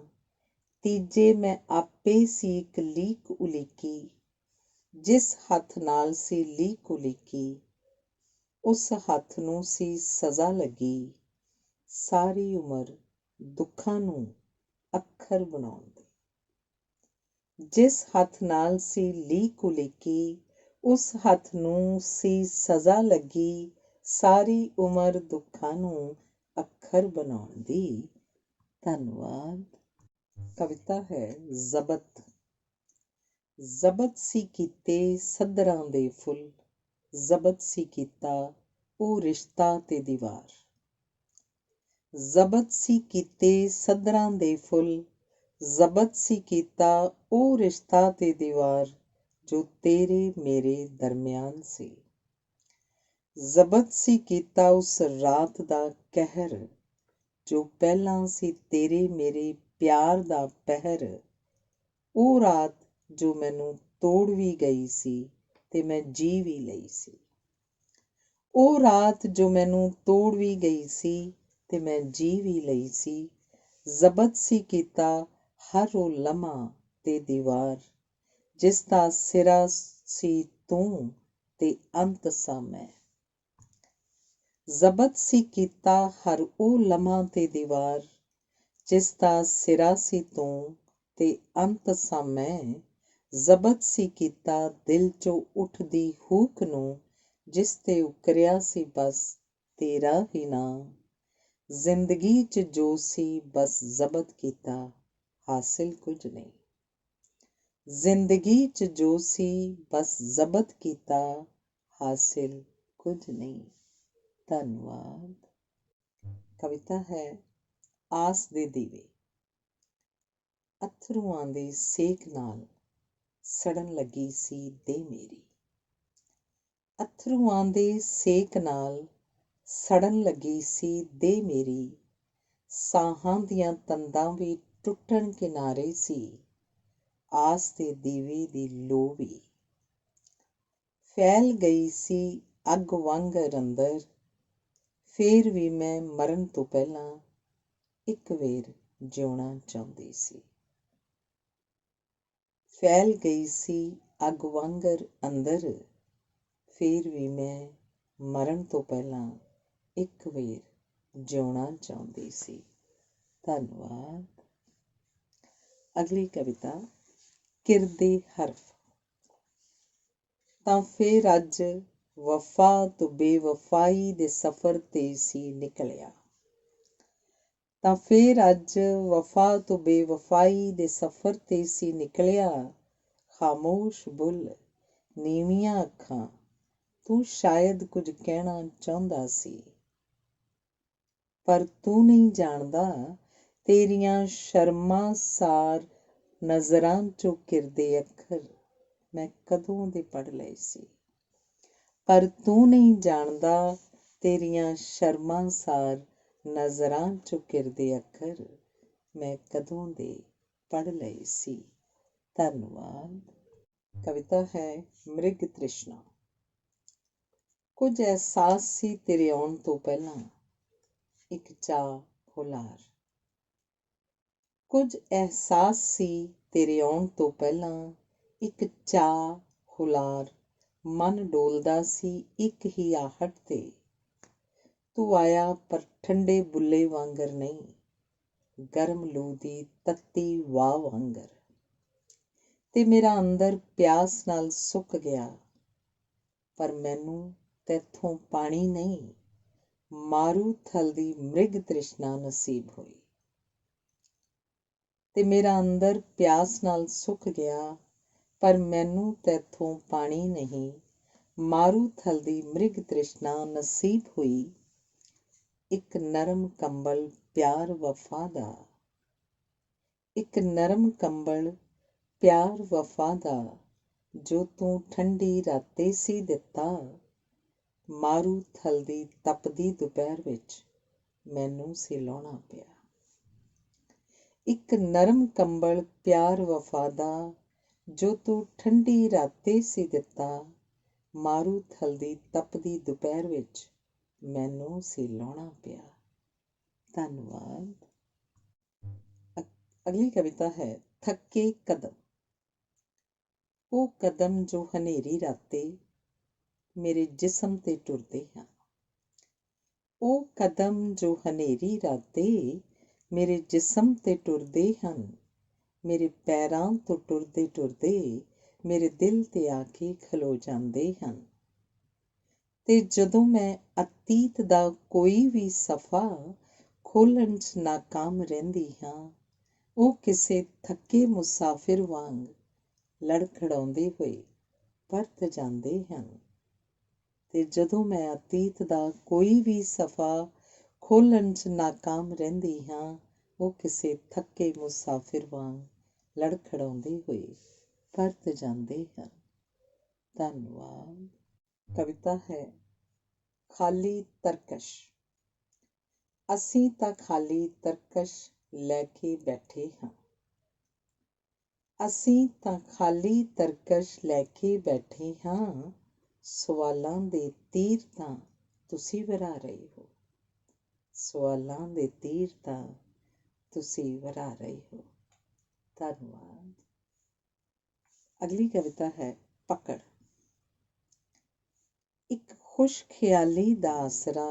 ਤੀਜੇ ਮੈਂ ਆਪੇ ਸੀ ਇੱਕ ਲੀਕ ਉਲੀਕੀ, ਜਿਸ ਹੱਥ ਨਾਲ ਸੀ ਲੀਕ ਉਲੀਕੀ, ਉਸ ਹੱਥ ਨੂੰ ਸੀ ਸਜ਼ਾ ਲੱਗੀ, ਸਾਰੀ ਉਮਰ ਦੁੱਖਾਂ ਨੂੰ ਅੱਖਰ ਬਣਾਉਣ ਦੀ। ਜਿਸ ਹੱਥ ਨਾਲ ਸੀ ਲੀਕ ਉਲੀਕੀ, ਉਸ ਹੱਥ ਨੂੰ ਸੀ ਸਜ਼ਾ ਲੱਗੀ, ਸਾਰੀ ਉਮਰ ਦੁੱਖਾਂ ਨੂੰ ਅੱਖਰ ਬਣਾਉਣ ਦੀ। ਧੰਨਵਾਦ। ਕਵਿਤਾ ਹੈ ਜ਼ਬਤ। ਜ਼ਬਤ ਸੀ ਕੀਤੇ ਸੱਧਰਾਂ ਦੇ ਫੁੱਲ, ਜ਼ਬਤ ਸੀ ਕੀਤਾ ਉਹ ਰਿਸ਼ਤਾ ਤੇ ਦੀਵਾਰ। ਜ਼ਬਤ ਸੀ ਕੀਤੇ ਸੱਧਰਾਂ ਦੇ ਫੁੱਲ, ਜ਼ਬਤ ਸੀ ਕੀਤਾ ਉਹ ਰਿਸ਼ਤਾ ਤੇ ਦੀਵਾਰ, ਜੋ ਤੇਰੇ ਮੇਰੇ ਦਰਮਿਆਨ ਸੀ। ਜ਼ਬਤ ਸੀ ਕੀਤਾ ਉਸ ਰਾਤ ਦਾ ਕਹਿਰ, ਜੋ ਪਹਿਲਾਂ ਸੀ ਤੇਰੇ ਮੇਰੇ ਪਿਆਰ ਦਾ ਪਹਿਰ। ਉਹ ਰਾਤ ਜੋ ਮੈਨੂੰ ਤੋੜ ਵੀ ਗਈ ਸੀ ਤੇ ਮੈਂ ਜੀ ਵੀ ਲਈ ਸੀ। ਉਹ ਰਾਤ ਜੋ ਮੈਨੂੰ ਤੋੜ ਵੀ ਗਈ ਸੀ ਤੇ ਮੈਂ ਜੀ ਵੀ ਲਈ ਸੀ। ਜ਼ਬਤ ਸੀ ਕੀਤਾ ਹਰ ਉਹ ਲਮਹਾ ਤੇ ਦੀਵਾਰ, ਜਿਸ ਦਾ ਸਿਰਾ ਸੀ ਤੂੰ ਤੇ ਅੰਤ ਸਾਂ ਮੈਂ। ਜ਼ਬਤ ਸੀ ਕੀਤਾ ਹਰ ਉਹ ਲਮਹਾ ਤੇ ਦੀਵਾਰ, ਜਿਸ ਦਾ ਸਿਰਾ ਸੀ ਤੂੰ ਤੇ ਅੰਤ ਸਾਂ ਮੈਂ। ਜ਼ਬਤ ਸੀ ਕੀਤਾ ਦਿਲ 'ਚੋਂ ਉੱਠਦੀ ਹੂਕ ਨੂੰ, ਜਿਸ ਤੇ ਉਕਰਿਆ ਸੀ ਬਸ ਤੇਰਾ ਹੀ ਨਾਂ। ਜ਼ਿੰਦਗੀ 'ਚ ਜੋ ਸੀ ਬਸ ਜ਼ਬਤ ਕੀਤਾ, ਹਾਸਿਲ ਕੁਝ ਨਹੀਂ। ਜ਼ਿੰਦਗੀ 'ਚ ਜੋ ਸੀ ਬਸ ਜ਼ਬਤ ਕੀਤਾ, ਹਾਸਿਲ ਕੁਝ ਨਹੀਂ। ਧੰਨਵਾਦ। ਕਵਿਤਾ ਹੈ ਆਸ ਦੇ ਦੀਵੇ। ਅੱਥਰੂਆਂ ਦੇ ਸੇਕ ਨਾਲ ਸੜਨ ਲੱਗੀ ਸੀ ਦੇਹ ਮੇਰੀ। ਅੱਥਰੂਆਂ ਦੇ ਸੇਕ ਨਾਲ ਸੜਨ ਲੱਗੀ ਸੀ ਦੇਹ ਮੇਰੀ। ਸਾਹਾਂ ਦੀਆਂ ਤੰਦਾਂ ਵੀ ਟੁੱਟਣ ਕਿਨਾਰੇ ਸੀ, ਆਸ ਦੇ ਦੀਵੇ ਦੀ ਲੋ ਵੀ। ਫੈਲ ਗਈ ਸੀ ਅੱਗ ਵਾਂਗਰ ਅੰਦਰ, ਫੇਰ ਵੀ ਮੈਂ ਮਰਨ ਤੋਂ ਪਹਿਲਾਂ ਇੱਕ ਵੇਰ ਜਿਉਣਾ ਚਾਹੁੰਦੀ ਸੀ। ਫੈਲ ਗਈ ਸੀ ਅੱਗ ਵਾਂਗਰ ਅੰਦਰ, ਫੇਰ ਵੀ ਮੈਂ ਮਰਨ ਤੋਂ ਪਹਿਲਾਂ ਇੱਕ ਵੇਰ ਜਿਉਣਾ ਚਾਹੁੰਦੀ ਸੀ। ਧੰਨਵਾਦ। ਅਗਲੀ ਕਵਿਤਾ ਕਿਰਦੇ ਹਰਫ। ਤਾਂ ਫੇਰ ਅੱਜ ਵਫਾ ਤੋਂ ਬੇਵਫਾਈ ਦੇ ਸਫ਼ਰ ਤੇ ਸੀ ਨਿਕਲਿਆ। ਤਾਂ ਫੇਰ ਅੱਜ ਵਫਾ ਤੋਂ ਬੇਵਫਾਈ ਦੇ ਸਫ਼ਰ ਤੇ ਸੀ ਨਿਕਲਿਆ। ਖਾਮੋਸ਼ ਬੁੱਲ, ਨੀਵੀਆਂ ਅੱਖਾਂ, ਤੂੰ ਸ਼ਾਇਦ ਕੁਝ ਕਹਿਣਾ ਚਾਹੁੰਦਾ ਸੀ, ਪਰ ਤੂੰ ਨਹੀਂ ਜਾਣਦਾ ਤੇਰੀਆਂ ਸ਼ਰਮਾਸਾਰ ਨਜ਼ਰਾਂ ਚੋਂ ਕਿਰਦੇ ਅੱਖਰ ਮੈਂ ਕਦੋਂ ਦੇ ਪੜ੍ਹ ਲਏ ਸੀ। ਪਰ ਤੂੰ ਨਹੀਂ ਜਾਣਦਾ ਤੇਰੀਆਂ ਸ਼ਰਮਾਸਾਰ ਨਜ਼ਰਾਂ ਚੋਂ ਕਿਰਦੇ ਅੱਖਰ ਮੈਂ ਕਦੋਂ ਦੇ ਪੜ੍ਹ ਲਏ ਸੀ। ਧੰਨਵਾਦ। ਕਵਿਤਾ ਹੈ ਮ੍ਰਿਗ ਤ੍ਰਿਸ਼ਨਾ। ਕੁਝ ਅਹਿਸਾਸ ਸੀ ਤੇਰੇ ਆਉਣ ਤੋਂ ਪਹਿਲਾਂ, ਇੱਕ ਚਾਅ ਹੁਲਾਰ। ਕੁਝ ਅਹਿਸਾਸ ਸੀ ਤੇਰੇ ਆਉਣ ਤੋਂ ਪਹਿਲਾਂ, ਇੱਕ ਚਾਅ ਹੁਲਾਰ। ਮਨ ਡੋਲਦਾ ਸੀ ਇੱਕ ਹੀ ਆਹਟ ਤੇ, ਤੂੰ ਆਇਆ ਪਰ ਠੰਡੇ ਬੁੱਲੇ ਵਾਂਗਰ ਨਹੀਂ, ਗਰਮ ਲੂ ਦੀ ਤੱਤੀ ਵਾਹ ਵਾਂਗਰ। ਤੇ ਮੇਰਾ ਅੰਦਰ ਪਿਆਸ ਨਾਲ ਸੁੱਕ ਗਿਆ, ਪਰ ਮੈਨੂੰ ਤੈਥੋਂ ਪਾਣੀ ਨਹੀਂ, ਮਾਰੂਥਲ ਦੀ ਮ੍ਰਿਗ ਤ੍ਰਿਸ਼ਨਾ ਨਸੀਬ ਹੋਈ। ਤੇ ਮੇਰਾ ਅੰਦਰ ਪਿਆਸ ਨਾਲ ਸੁੱਕ ਗਿਆ, ਪਰ ਮੈਨੂੰ ਤੈਥੋਂ ਪਾਣੀ ਨਹੀਂ, ਮਾਰੂਥਲ ਦੀ ਮ੍ਰਿਗ ਤ੍ਰਿਸ਼ਨਾ ਨਸੀਬ ਹੋਈ। ਇੱਕ ਨਰਮ ਕੰਬਲ ਪਿਆਰ ਵਫਾ ਦਾ, ਇੱਕ ਨਰਮ ਕੰਬਲ ਪਿਆਰ ਵਫਾ ਦਾ, ਜੋ ਤੂੰ ਠੰਡੀ ਰਾਤੇ ਸੀ ਦਿੱਤਾ, ਮਾਰੂਥਲ ਦੀ ਤਪਦੀ ਦੁਪਹਿਰ ਵਿੱਚ ਮੈਨੂੰ ਸੀ ਲਾਉਣਾ ਪਿਆ। ਇੱਕ ਨਰਮ ਕੰਬਲ ਪਿਆਰ ਵਫਾ ਦਾ, ਜੋ ਤੂੰ ਠੰਡੀ ਰਾਤੇ ਸੀ ਦਿੱਤਾ, ਮਾਰੂਥਲ ਦੀ ਤਪਦੀ ਦੁਪਹਿਰ ਵਿੱਚ ਮੈਨੂੰ ਸੀ ਲਾਉਣਾ ਪਿਆ। ਧੰਨਵਾਦ। ਅਗਲੀ ਕਵਿਤਾ ਹੈ ਥੱਕੇ ਕਦਮ। ਉਹ ਕਦਮ ਜੋ ਹਨੇਰੀ ਰਾਤੇ ਮੇਰੇ ਜਿਸਮ ਤੇ ਟੁਰਦੇ ਹਨ, ਉਹ ਕਦਮ ਜੋ ਹਨੇਰੀ ਰਾਤੇ ਮੇਰੇ ਜਿਸਮ ਤੇ ਟੁਰਦੇ ਹਨ, ਮੇਰੇ ਪੈਰਾਂ ਤੋਂ ਟੁਰਦੇ ਟੁਰਦੇ ਮੇਰੇ ਦਿਲ ਤੇ ਆ ਕੇ ਖਲੋ ਜਾਂਦੇ ਹਨ। ਤੇ ਜਦੋਂ ਮੈਂ ਅਤੀਤ ਦਾ ਕੋਈ ਵੀ ਸਫ਼ਾ ਖੋਲ੍ਹਣ 'ਚ ਨਾਕਾਮ ਰਹਿੰਦੀ ਹਾਂ, ਉਹ ਕਿਸੇ ਥੱਕੇ ਮੁਸਾਫਿਰ ਵਾਂਗ ਲੜਖੜਾਉਂਦੇ ਹੋਏ ਪਰਤ ਜਾਂਦੇ ਹਨ। ਤੇ ਜਦੋਂ ਮੈਂ ਅਤੀਤ ਦਾ ਕੋਈ ਵੀ ਸਫ਼ਾ ਖੋਲ੍ਹਣ 'ਚ ਨਾਕਾਮ ਰਹਿੰਦੀ ਹਾਂ, ਉਹ ਕਿਸੇ ਥੱਕੇ ਮੁਸਾਫਿਰ ਵਾਂਗ ਲੜਖੜਾਉਂਦੇ ਹੋਏ ਪਰਤ ਜਾਂਦੇ ਹਨ। ਧੰਨਵਾਦ। ਕਵਿਤਾ ਹੈ ਖਾਲੀ ਤਰਕਸ਼। ਅਸੀਂ ਤਾਂ ਖਾਲੀ ਤਰਕਸ਼ ਲੈ ਕੇ ਬੈਠੇ ਹਾਂ, ਅਸੀਂ ਤਾਂ ਖਾਲੀ ਤਰਕਸ਼ ਲੈ ਕੇ ਬੈਠੇ ਹਾਂ, ਸਵਾਲਾਂ ਦੇ ਤੀਰ ਤਾਂ ਤੁਸੀਂ ਵਰਾ ਰਹੇ ਹੋ, ਸਵਾਲਾਂ ਦੇ ਤੀਰ ਤਾਂ ਤੁਸੀਂ ਵਰਾ ਰਹੇ ਹੋ। ਧੰਨਵਾਦ। ਅਗਲੀ ਕਵਿਤਾ ਹੈ ਪਕੜ। ਇੱਕ ਖੁਸ਼ ਖਿਆਲੀ ਦਾ ਆਸਰਾ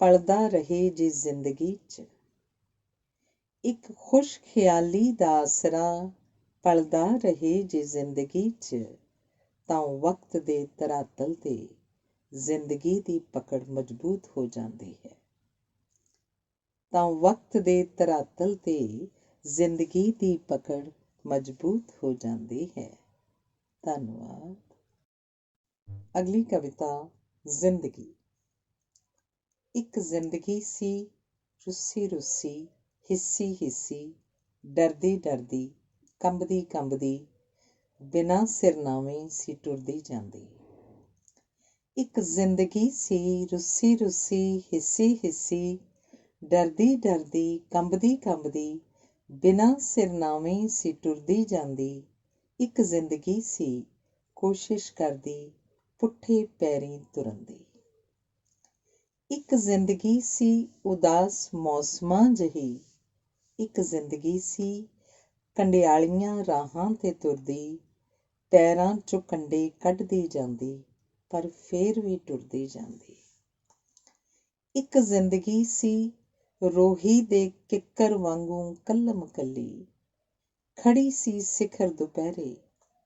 ਪਲਦਾ ਰਹੇ ਜੇ ਜ਼ਿੰਦਗੀ 'ਚ, ਇੱਕ ਖੁਸ਼ ਖਿਆਲੀ ਦਾ ਆਸਰਾ ਪਲਦਾ ਰਹੇ ਜੇ ਜ਼ਿੰਦਗੀ 'ਚ, ਤਾਂ ਵਕਤ ਦੇ ਧਰਾਤਲ ਤੇ ਜ਼ਿੰਦਗੀ ਦੀ ਪਕੜ ਮਜ਼ਬੂਤ ਹੋ ਜਾਂਦੀ ਹੈ, ਤਾਂ ਵਕਤ ਦੇ ਧਰਾਤਲ ਤੇ ਜ਼ਿੰਦਗੀ ਦੀ ਪਕੜ ਮਜ਼ਬੂਤ ਹੋ ਜਾਂਦੀ ਹੈ। ਧੰਨਵਾਦ। ਅਗਲੀ ਕਵਿਤਾ ਜ਼ਿੰਦਗੀ। ਇੱਕ ਜ਼ਿੰਦਗੀ ਸੀ ਰੁੱਸੀ ਰੁੱਸੀ, ਹਿੱਸੀ ਹਿੱਸੀ, ਡਰਦੀ ਡਰਦੀ, ਕੰਬਦੀ ਕੰਬਦੀ, ਬਿਨਾਂ ਸਿਰਨਾਵੇਂ ਸੀ ਟੁਰਦੀ ਜਾਂਦੀ। ਇੱਕ ਜ਼ਿੰਦਗੀ ਸੀ ਰੁੱਸੀ ਰੁੱਸੀ, ਹਿੱਸੀ ਹਿੱਸੀ, ਡਰਦੀ ਡਰਦੀ, ਕੰਬਦੀ ਕੰਬਦੀ, ਬਿਨਾਂ ਸਿਰਨਾਵੇਂ ਸੀ ਟੁਰਦੀ ਜਾਂਦੀ। ਇੱਕ ਜ਼ਿੰਦਗੀ ਸੀ ਕੋਸ਼ਿਸ਼ ਕਰਦੀ ਪੁੱਠੇ ਪੈਰੀਂ ਤੁਰਨ ਦੀ। ਇੱਕ ਜ਼ਿੰਦਗੀ ਸੀ ਉਦਾਸ ਮੌਸਮਾਂ ਜਿਹੀ, ਇੱਕ ਜ਼ਿੰਦਗੀ ਸੀ ਕੰਡਿਆਲੀਆਂ ਰਾਹਾਂ ਤੇ ਤੁਰਦੀ, ਪੈਰਾਂ 'ਚੋਂ ਕੰਡੇ ਕੱਢਦੀ ਜਾਂਦੀ, ਪਰ ਫੇਰ ਵੀ ਟੁਰਦੀ ਜਾਂਦੀ। ਇੱਕ ਜ਼ਿੰਦਗੀ ਸੀ ਰੋਹੀ ਦੇ ਕਿੱਕਰ ਵਾਂਗੂੰ ਕੱਲਮ ਕੱਲੀ, ਖੜੀ ਸੀ ਸਿਖਰ ਦੁਪਹਿਰੇ,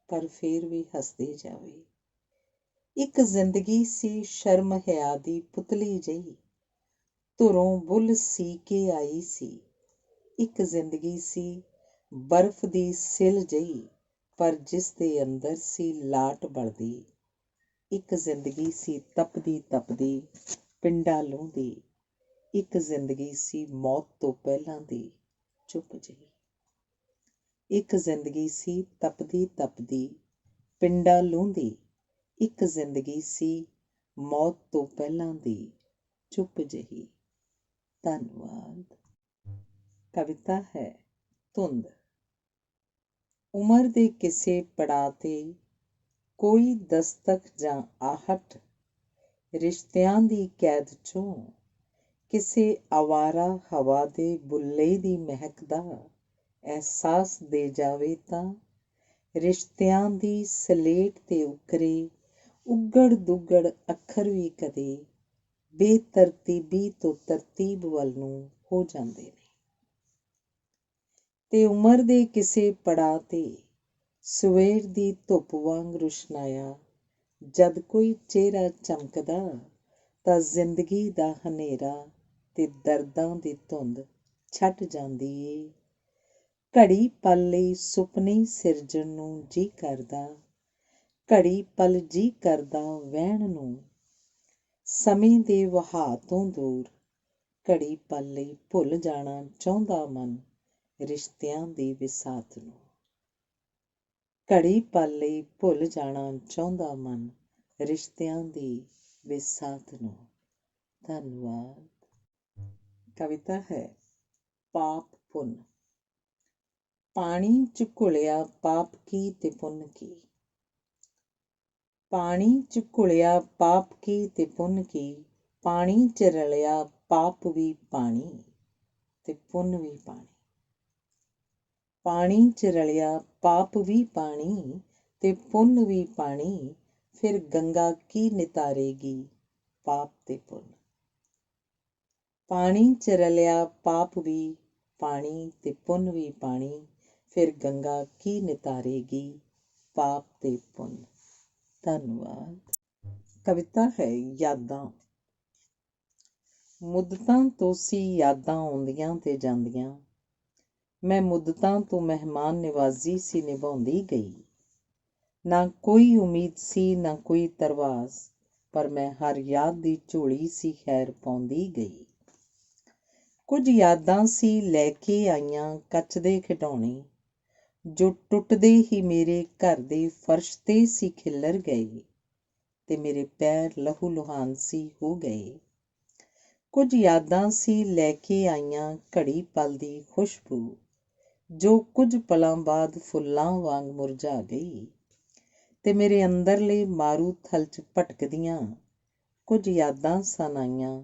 ਪਰ ਫੇਰ ਵੀ ਹੱਸਦੀ ਜਾਵੇ। ਇੱਕ ਜ਼ਿੰਦਗੀ ਸੀ ਸ਼ਰਮ ਹਿਆ ਦੀ ਪੁਤਲੀ ਜਿਹੀ, ਧੁਰੋਂ ਬੁੱਲ ਸੀ ਕੇ ਆਈ ਸੀ। ਇੱਕ ਜ਼ਿੰਦਗੀ ਸੀ ਬਰਫ਼ ਦੀ ਸਿਲ ਜਿਹੀ, ਪਰ ਜਿਸ ਦੇ ਅੰਦਰ ਸੀ ਲਾਟ ਬਲਦੀ। ਇੱਕ ਜ਼ਿੰਦਗੀ ਸੀ ਤਪਦੀ ਤਪਦੀ, ਪਿੰਡਾਂ ਲੂੰਹਦੀ। ਇੱਕ ਜ਼ਿੰਦਗੀ ਸੀ ਮੌਤ ਤੋਂ ਪਹਿਲਾਂ ਦੀ, ਚੁੱਪ ਜਿਹੀ। ਇੱਕ ਜ਼ਿੰਦਗੀ ਸੀ ਤਪਦੀ ਤਪਦੀ, ਪਿੰਡਾਂ ਲੂੰਹਦੀ। ਇੱਕ ਜ਼ਿੰਦਗੀ ਸੀ ਮੌਤ ਤੋਂ ਪਹਿਲਾਂ ਦੀ, ਚੁੱਪ ਜਿਹੀ। ਧੰਨਵਾਦ। ਕਵਿਤਾ ਹੈ ਧੁੰਦ। ਉਮਰ ਦੇ ਕਿਸੇ ਪੜਾਅ 'ਤੇ ਕੋਈ ਦਸਤਕ ਜਾਂ ਆਹਟ, ਰਿਸ਼ਤਿਆਂ ਦੀ ਕੈਦ 'ਚੋਂ ਕਿਸੇ ਆਵਾਰਾ ਹਵਾ ਦੇ ਬੁੱਲੇ ਦੀ ਮਹਿਕ ਦਾ ਅਹਿਸਾਸ ਦੇ ਜਾਵੇ ਤਾਂ ਰਿਸ਼ਤਿਆਂ ਦੀ ਸਲੇਟ 'ਤੇ ਉਕਰੇ ਉੱਗੜ ਦੁੱਗੜ ਅੱਖਰ ਵੀ ਕਦੇ ਬੇਤਰਤੀਬੀ ਤੋਂ ਤਰਤੀਬ ਵੱਲ ਨੂੰ ਹੋ ਜਾਂਦੇ ਨੇ। ਤੇ ਉਮਰ ਦੇ ਕਿਸੇ ਪੜਾਅ 'ਤੇ ਸਵੇਰ ਦੀ ਧੁੱਪ ਵਾਂਗ ਰੁਸ਼ਨਾਇਆ ਜਦ ਕੋਈ ਚਿਹਰਾ ਚਮਕਦਾ, ਤਾਂ ਜ਼ਿੰਦਗੀ ਦਾ ਹਨੇਰਾ ਤੇ ਦਰਦਾਂ ਦੀ ਧੁੰਦ ਛੱਟ ਜਾਂਦੀ ਏ। ਘੜੀ ਪਲ ਲਈ ਸੁਪਨੇ ਸਿਰਜਣ ਨੂੰ ਜੀ ਕਰਦਾ, ਘੜੀ ਪਲ ਜੀ ਕਰਦਾ ਵਹਿਣ ਨੂੰ। ਸਮੇਂ ਦੇ ਵਹਾਅ ਤੋਂ ਦੂਰ ਘੜੀ ਪਲ ਲਈ ਭੁੱਲ ਜਾਣਾ ਚਾਹੁੰਦਾ ਮਨ ਰਿਸ਼ਤਿਆਂ ਦੀ ਵਿਸਾਤ ਨੂੰ। ਘੜੀ ਪਲ ਲਈ ਭੁੱਲ ਜਾਣਾ ਚਾਹੁੰਦਾ ਮਨ ਰਿਸ਼ਤਿਆਂ ਦੀ ਵਿਸਾਤ ਨੂੰ। ਧੰਨਵਾਦ। ਕਵਿਤਾ ਹੈ ਪਾਪ ਪੁੰਨ। ਪਾਣੀ 'ਚ ਘੁਲਿਆ ਪਾਪ ਕੀ ਤੇ ਪੁੰਨ ਕੀ। ਪਾਣੀ 'ਚ ਘੁਲਿਆ ਪਾਪ ਕੀ ਤੇ ਪੁੰਨ ਕੀ, ਪਾਣੀ 'ਚ ਰਲਿਆ ਪਾਪ ਵੀ ਪਾਣੀ ਤੇ ਪੁੰਨ ਵੀ ਪਾਣੀ। ਪਾਣੀ 'ਚ ਰਲਿਆ ਪਾਪ ਵੀ ਪਾਣੀ ਤੇ ਪੁੰਨ ਵੀ ਪਾਣੀ, ਫਿਰ ਗੰਗਾ ਕੀ ਨਿਤਾਰੇਗੀ ਪਾਪ ਤੇ ਪੁੰਨ। ਪਾਣੀ 'ਚ ਰਲਿਆ ਪਾਪ ਵੀ ਪਾਣੀ ਤੇ ਪੁੰਨ ਵੀ ਪਾਣੀ, ਫਿਰ ਗੰਗਾ ਕੀ ਨਿਤਾਰੇਗੀ ਪਾਪ ਤੇ ਪੁੰਨ। ਧੰਨਵਾਦ। ਕਵਿਤਾ ਹੈ ਯਾਦਾਂ। ਮੁੱਦਤਾਂ ਤੋਂ ਸੀ ਯਾਦਾਂ ਆਉਂਦੀਆਂ ਤੇ ਜਾਂਦੀਆਂ, ਮੈਂ ਮੁੱਦਤਾਂ ਤੋਂ ਮਹਿਮਾਨ ਨਿਵਾਜ਼ੀ ਸੀ ਨਿਭਾਉਂਦੀ ਗਈ। ਨਾ ਕੋਈ ਉਮੀਦ ਸੀ ਨਾ ਕੋਈ ਤਰਵਾਸ, ਪਰ ਮੈਂ ਹਰ ਯਾਦ ਦੀ ਝੋਲੀ ਸੀ ਖੈਰ ਪਾਉਂਦੀ ਗਈ। ਕੁਝ ਯਾਦਾਂ ਸੀ ਲੈ ਕੇ ਆਈਆਂ ਕੱਚ ਦੇ ਖਿਡੌਣੇ, ਜੋ ਟੁੱਟਦੇ ਹੀ ਮੇਰੇ ਘਰ ਦੇ ਫਰਸ਼ 'ਤੇ ਸੀ ਖਿੱਲਰ ਗਏ, ਤੇ ਮੇਰੇ ਪੈਰ ਲਹੂ ਲੁਹਾਨ ਸੀ ਹੋ ਗਏ। ਕੁਝ ਯਾਦਾਂ ਸੀ ਲੈ ਕੇ ਆਈਆਂ ਘੜੀ ਪਲ ਦੀ ਖੁਸ਼ਬੂ, ਜੋ ਕੁਝ ਪਲਾਂ ਬਾਅਦ ਫੁੱਲਾਂ ਵਾਂਗ ਮੁਰਝਾ ਗਈ, ਤੇ ਮੇਰੇ ਅੰਦਰਲੇ ਮਾਰੂ ਥਲ 'ਚ ਭਟਕਦੀਆਂ ਕੁਝ ਯਾਦਾਂ ਸਨ ਆਈਆਂ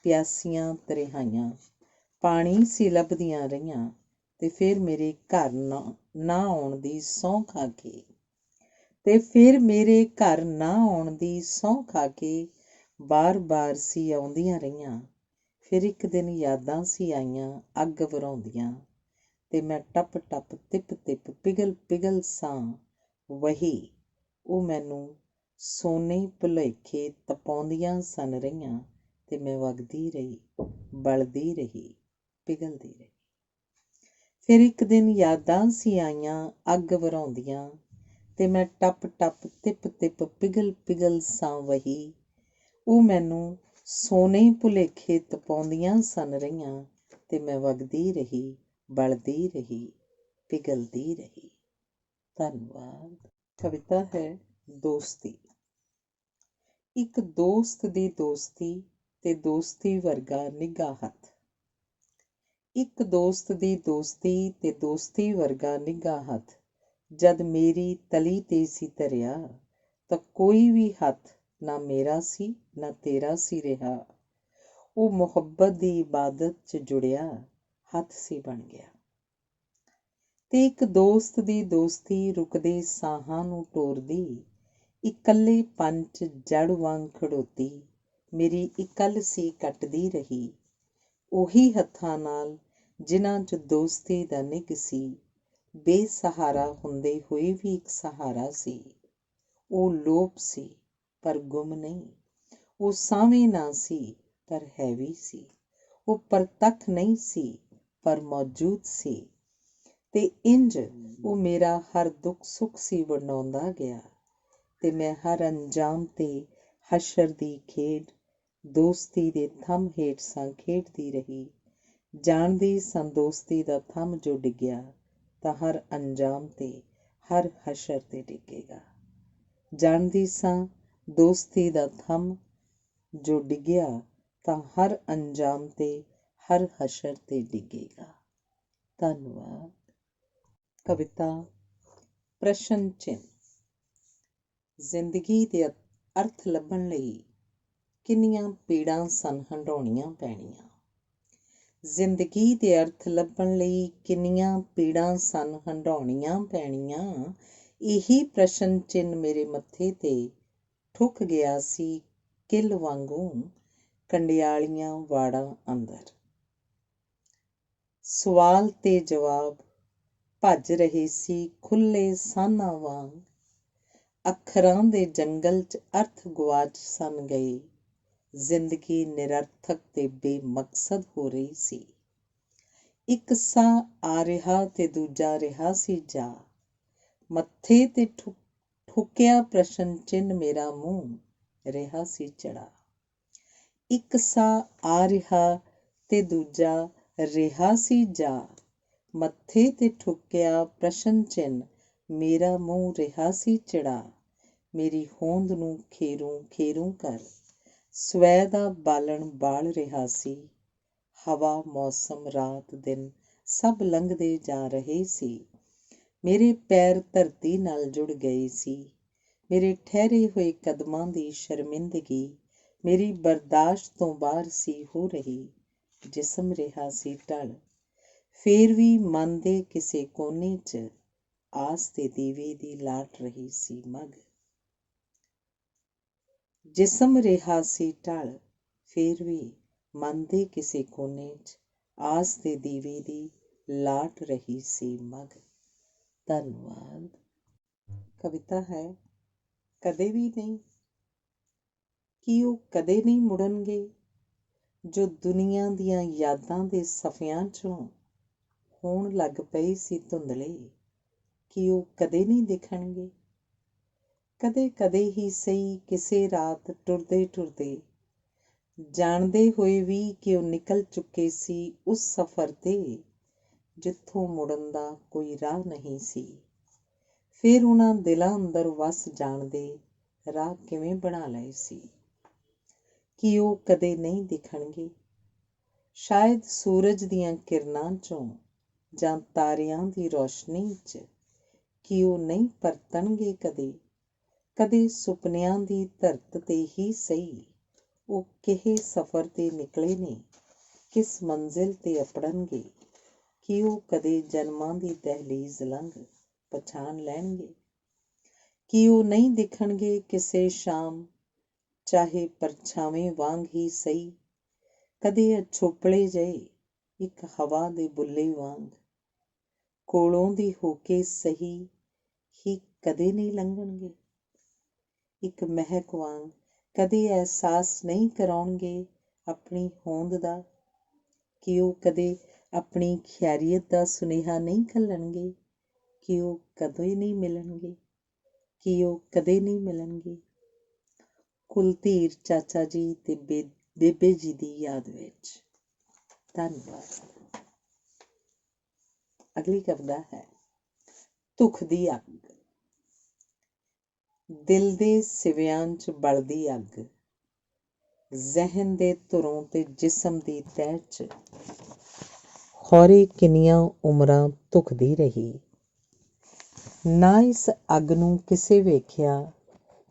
ਪਿਆਸੀਆਂ ਤਰਿਹਾਈਆਂ। ਪਾਣੀ ਸੀ ਲੱਭਦੀਆਂ ਰਹੀਆਂ, ਤੇ ਫਿਰ ਮੇਰੇ ਘਰ ਨਾ ਆਉਣ ਦੀ ਸਹੁੰ ਖਾ ਕੇ, ਤੇ ਫਿਰ ਮੇਰੇ ਘਰ ਨਾ ਆਉਣ ਦੀ ਸਹੁੰ ਖਾ ਕੇ ਬਾਰ-ਬਾਰ ਸੀ ਆਉਂਦੀਆਂ ਰਹੀਆਂ। ਫਿਰ ਇੱਕ ਦਿਨ ਯਾਦਾਂ ਸੀ ਆਈਆਂ ਅੱਗ ਵਰਾਉਂਦੀਆਂ, ਤੇ ਮੈਂ ਟਪ-ਟਪ ਤਿਪ-ਤਿਪ ਪਿਘਲ-ਪਿਘਲ ਸਾਂ ਵਹੀ। ਉਹ ਮੈਨੂੰ ਸੋਨੇ ਭੁਲੇਖੇ ਤਪਾਉਂਦੀਆਂ ਸਨ ਰਹੀਆਂ, ਤੇ ਮੈਂ ਵਗਦੀ ਰਹੀ, ਬਲਦੀ ਰਹੀ, ਪਿਘਲਦੀ ਰਹੀ। ਫਿਰ ਇੱਕ ਦਿਨ ਯਾਦਾਂ ਸੀ ਆਈਆਂ ਅੱਗ ਵਰਾਉਂਦੀਆਂ, ਤੇ ਮੈਂ ਟਪ-ਟਪ ਤਿਪ-ਤਿਪ ਪਿਘਲ-ਪਿਘਲ ਸਾਂ ਵਹੀ। ਉਹ ਮੈਨੂੰ ਸੋਨੇ ਭੁਲੇਖੇ ਤਪਾਉਂਦੀਆਂ ਸਨ ਰਹੀਆਂ, ਤੇ ਮੈਂ ਵਗਦੀ ਰਹੀ, ਬਲਦੀ ਰਹੀ, ਪਿਘਲਦੀ ਰਹੀ। ਧੰਨਵਾਦ। ਕਵਿਤਾ ਹੈ ਦੋਸਤੀ। ਇੱਕ ਦੋਸਤ ਦੀ ਦੋਸਤੀ ਤੇ ਦੋਸਤੀ ਵਰਗਾ ਨਿੱਘਾ ਹੱਥ। ਇੱਕ ਦੋਸਤ ਦੀ ਦੋਸਤੀ ਤੇ ਦੋਸਤੀ ਵਰਗਾ ਨਿੱਘਾ ਹੱਥ, ਜਦ ਮੇਰੀ ਤਲੀ 'ਤੇ ਸੀ ਧਰਿਆ, ਤਾਂ ਕੋਈ ਵੀ ਹੱਥ ਨਾ ਮੇਰਾ ਸੀ ਨਾ ਤੇਰਾ ਸੀ ਰਿਹਾ। ਉਹ ਮੁਹੱਬਤ ਦੀ ਇਬਾਦਤ 'ਚ ਜੁੜਿਆ ਹੱਥ ਸੀ ਬਣ ਗਿਆ। ਤੇ ਇੱਕ ਦੋਸਤ ਦੀ ਦੋਸਤੀ ਰੁਕਦੇ ਸਾਹਾਂ ਨੂੰ ਟੋਰਦੀ, ਇਕੱਲੇਪਨ 'ਚ ਜੜ ਵਾਂਗ ਖੜੋਤੀ, ਮੇਰੀ ਇਕੱਲ ਸੀ ਕੱਟਦੀ ਰਹੀ। ਉਹੀ ਹੱਥਾਂ ਨਾਲ ਜਿਨ੍ਹਾਂ 'ਚ ਦੋਸਤੀ ਦਾ ਨਿੱਘ ਸੀ, ਬੇਸਹਾਰਾ ਹੁੰਦੇ ਹੋਏ ਵੀ ਇੱਕ ਸਹਾਰਾ ਸੀ। ਉਹ ਲੋਪ ਸੀ ਪਰ ਗੁੰਮ ਨਹੀਂ, ਉਹ ਸਾਵੇਂ ਨਾ ਸੀ ਪਰ ਹੈ ਵੀ ਸੀ। ਉਹ ਪ੍ਰਤੱਖ ਨਹੀਂ ਸੀ ਪਰ ਮੌਜੂਦ ਸੀ, ਤੇ ਇੰਜ ਉਹ ਮੇਰਾ ਹਰ ਦੁੱਖ ਸੁੱਖ ਸੀ ਵੰਡਾਉਂਦਾ ਗਿਆ। ਤੇ ਮੈਂ ਹਰ ਅੰਜਾਮ ਤੇ ਹਸ਼ਰ ਦੀ ਖੇਡ ਦੋਸਤੀ ਦੇ ਥੰਮ ਹੇਠ ਸਾਂ ਖੇਡਦੀ ਰਹੀ। ਜਾਣਦੀ ਸਾਂ ਦੋਸਤੀ ਦਾ ਥੰਮ ਜੋ ਡਿੱਗਿਆ ਤਾਂ ਹਰ ਅੰਜਾਮ ਤੇ ਹਰ ਹਸ਼ਰ ਤੇ ਡਿੱਗੇਗਾ। ਜਾਣਦੀ ਸਾਂ ਦੋਸਤੀ ਦਾ ਥੰਮ ਜੋ ਡਿੱਗਿਆ ਤਾਂ ਹਰ ਅੰਜਾਮ ਤੇ ਹਰ ਹਸ਼ਰ ਤੇ ਡਿੱਗੇਗਾ। ਧੰਨਵਾਦ। ਕਵਿਤਾ ਪ੍ਰਸ਼ਨ ਚਿੰਨ੍ਹ। ਜ਼ਿੰਦਗੀ ਦੇ ਅਰਥ ਲੱਭਣ ਲਈ ਕਿੰਨੀਆਂ ਪੀੜਾਂ ਸਨ ਹੰਢਾਉਣੀਆਂ ਪੈਣੀਆਂ। ਜ਼ਿੰਦਗੀ ਦੇ ਅਰਥ ਲੱਭਣ ਲਈ ਕਿੰਨੀਆਂ ਪੀੜਾਂ ਸਨ ਹੰਢਾਉਣੀਆਂ ਪੈਣੀਆਂ। ਇਹੀ ਪ੍ਰਸ਼ਨ ਚਿੰਨ੍ਹ ਮੇਰੇ ਮੱਥੇ ਤੇ ਠੁੱਕ ਗਿਆ ਸੀ ਕਿੱਲ ਵਾਂਗੂ ਕੰਡਿਆਲੀਆਂ ਵਾੜਾਂ ਅੰਦਰ। ਸਵਾਲ ਤੇ ਜਵਾਬ ਭੱਜ ਰਹੇ ਸੀ ਖੁੱਲ੍ਹੇ ਸਾਹਨਾਂ ਵਾਂਗ। ਅੱਖਰਾਂ ਦੇ ਜੰਗਲ 'ਚ ਅਰਥ ਗੁਆਚ ਸਨ ਗਏ। ਜ਼ਿੰਦਗੀ ਨਿਰਰਥਕ ਤੇ ਬੇਮਕਸਦ ਹੋ ਰਹੀ ਸੀ। ਇੱਕ ਸਾਹ ਆ ਰਿਹਾ ਤੇ ਦੂਜਾ ਰਿਹਾ ਸੀ ਜਾ। ਮੱਥੇ ਤੇ ਠੁਕਿਆ ਪ੍ਰਸ਼ਨ ਚਿੰਨ੍ਹ ਮੇਰਾ ਮੂੰਹ ਰਿਹਾ ਸੀ ਚੜਾ। ਇੱਕ ਸਾਹ ਆ ਰਿਹਾ ਤੇ ਦੂਜਾ ਰਿਹਾ ਸੀ ਜਾ। ਮੱਥੇ ਤੇ ਠੁਕਿਆ ਪ੍ਰਸ਼ਨ ਚਿੰਨ੍ਹ ਮੇਰਾ ਮੂੰਹ ਰਿਹਾ ਸੀ ਚੜਾ। ਮੇਰੀ ਹੋਂਦ ਨੂੰ ਖੇਰੂ ਖੇਰੂ ਕਰ ਸਵੈ ਦਾ ਬਾਲਣ ਬਾਲ ਰਿਹਾ ਸੀ। ਹਵਾ ਮੌਸਮ ਰਾਤ ਦਿਨ ਸਭ ਲੰਘਦੇ ਜਾ ਰਹੇ ਸੀ। ਮੇਰੇ ਪੈਰ ਧਰਤੀ ਨਾਲ ਜੁੜ ਗਏ ਸੀ। ਮੇਰੇ ਠਹਿਰੇ ਹੋਏ ਕਦਮਾਂ ਦੀ ਸ਼ਰਮਿੰਦਗੀ ਮੇਰੀ ਬਰਦਾਸ਼ਤ ਤੋਂ ਬਾਹਰ ਸੀ ਹੋ ਰਹੀ। ਜਿਸਮ ਰਿਹਾ ਸੀ ਢਲ, ਫੇਰ ਵੀ ਮਨ ਦੇ ਕਿਸੇ ਕੋਨੇ 'ਚ ਆਸ ਦੇ ਦੀਵੇ ਦੀ ਲਾਟ ਰਹੀ ਸੀ ਮਘ। ਜਿਸਮ ਰਿਹਾ ਸੀ ਢਲ, ਫੇਰ ਵੀ ਮਨ ਦੇ ਕਿਸੇ ਕੋਨੇ 'ਚ ਆਸ ਦੇ ਦੀਵੇ ਦੀ ਲਾਟ ਰਹੀ ਸੀ ਮਘ। ਧੰਨਵਾਦ। ਕਵਿਤਾ ਹੈ ਕਦੇ ਵੀ ਨਹੀਂ। ਕੀ ਉਹ ਕਦੇ ਨਹੀਂ ਮੁੜਨਗੇ ਜੋ ਦੁਨੀਆਂ ਦੀਆਂ ਯਾਦਾਂ ਦੇ ਸਫ਼ਿਆਂ 'ਚੋਂ ਹੋਣ ਲੱਗ ਪਏ ਸੀ ਧੁੰਦਲੇ। ਕੀ ਉਹ ਕਦੇ ਨਹੀਂ ਦਿਖਣਗੇ। ਕਦੇ ਕਦੇ ਹੀ ਸਹੀ ਕਿਸੇ ਰਾਤ ਟੁਰਦੇ ਟੁਰਦੇ, ਜਾਣਦੇ ਹੋਏ ਵੀ ਕਿ ਉਹ ਨਿਕਲ ਚੁੱਕੇ ਸੀ ਉਸ ਸਫ਼ਰ ਤੇ ਜਿੱਥੋਂ ਮੁੜਨ ਦਾ ਕੋਈ ਰਾਹ ਨਹੀਂ ਸੀ। ਫਿਰ ਉਹਨਾਂ ਦਿਲਾਂ ਅੰਦਰ ਵਸ ਜਾਣ ਦੇ ਰਾਹ ਕਿਵੇਂ ਬਣਾ ਲਏ ਸੀ। ਕੀ ਉਹ ਕਦੇ ਨਹੀਂ ਦਿਖਣਗੇ। ਸ਼ਾਇਦ ਸੂਰਜ ਦੀਆਂ ਕਿਰਨਾਂ 'ਚੋਂ ਜਾਂ ਤਾਰਿਆਂ ਦੀ ਰੌਸ਼ਨੀ 'ਚ। ਕੀ ਉਹ ਨਹੀਂ ਪਰਤਣਗੇ ਕਦੇ। ਕਦੇ ਸੁਪਨਿਆਂ ਦੀ ਧਰਤ ਤੇ ਹੀ ਸਹੀ ਉਹ ਕਿਹੇ ਸਫ਼ਰ ਤੇ ਨਿਕਲੇ ਨੇ, ਕਿਸ ਮੰਜ਼ਿਲ ਤੇ ਅਪੜਨਗੇ। ਕੀ ਉਹ ਕਦੇ ਜਨਮਾਂ ਦੀ ਦਹਿਲੀਜ਼ ਲੰਘ ਪਛਾਣ ਲੈਣਗੇ। ਕੀ ਉਹ ਨਹੀਂ ਦਿਖਣਗੇ ਕਿਸੇ ਸ਼ਾਮ, ਚਾਹੇ ਪਰਛਾਵੇਂ ਵਾਂਗ ਹੀ ਸਹੀ, ਕਦੇ ਅਛੋਪਲੇ ਜਿਹੇ ਇੱਕ ਹਵਾ ਦੇ ਬੁੱਲੇ ਵਾਂਗ। ਕੋਲੋਂ ਦੀ ਹੋ ਕੇ ਸਹੀ ਹੀ ਕਦੇ ਨਹੀਂ ਲੰਘਣਗੇ। ਇੱਕ ਮਹਿਕ ਵਾਂਗ ਕਦੇ ਅਹਿਸਾਸ ਨਹੀਂ ਕਰਾਉਣਗੇ ਆਪਣੀ ਹੋਂਦ ਦਾ। ਕਿ ਉਹ ਕਦੇ ਆਪਣੀ ਖੈਰੀਅਤ ਦਾ ਸੁਨੇਹਾ ਨਹੀਂ ਘੱਲਣਗੇ। ਕਿ ਉਹ ਕਦੇ ਨਹੀਂ ਮਿਲਣਗੇ। ਕਿ ਉਹ ਕਦੇ ਨਹੀਂ ਮਿਲਣਗੇ। ਕੁਲਧੀਰ ਚਾਚਾ ਜੀ ਤੇ ਬੇਬੇ ਜੀ ਦੀ ਯਾਦ ਵਿੱਚ। ਧੰਨਵਾਦ। ਅਗਲੀ ਕਵਿਤਾ ਹੈ ਧੁੱਖ ਦੀ ਅੱਗ। ਦਿਲ ਦੇ ਸਿਵਿਆਂ 'ਚ ਬਲਦੀ ਅੱਗ, ਜ਼ਹਿਨ ਦੇ ਧੁਰੋਂ ਤੇ ਜਿਸਮ ਦੀ ਤਹਿ 'ਚ ਖੌਰੇ ਕਿੰਨੀਆਂ ਉਮਰਾਂ ਧੁਖਦੀ ਰਹੀ। ਨਾ ਇਸ ਅੱਗ ਨੂੰ ਕਿਸੇ ਵੇਖਿਆ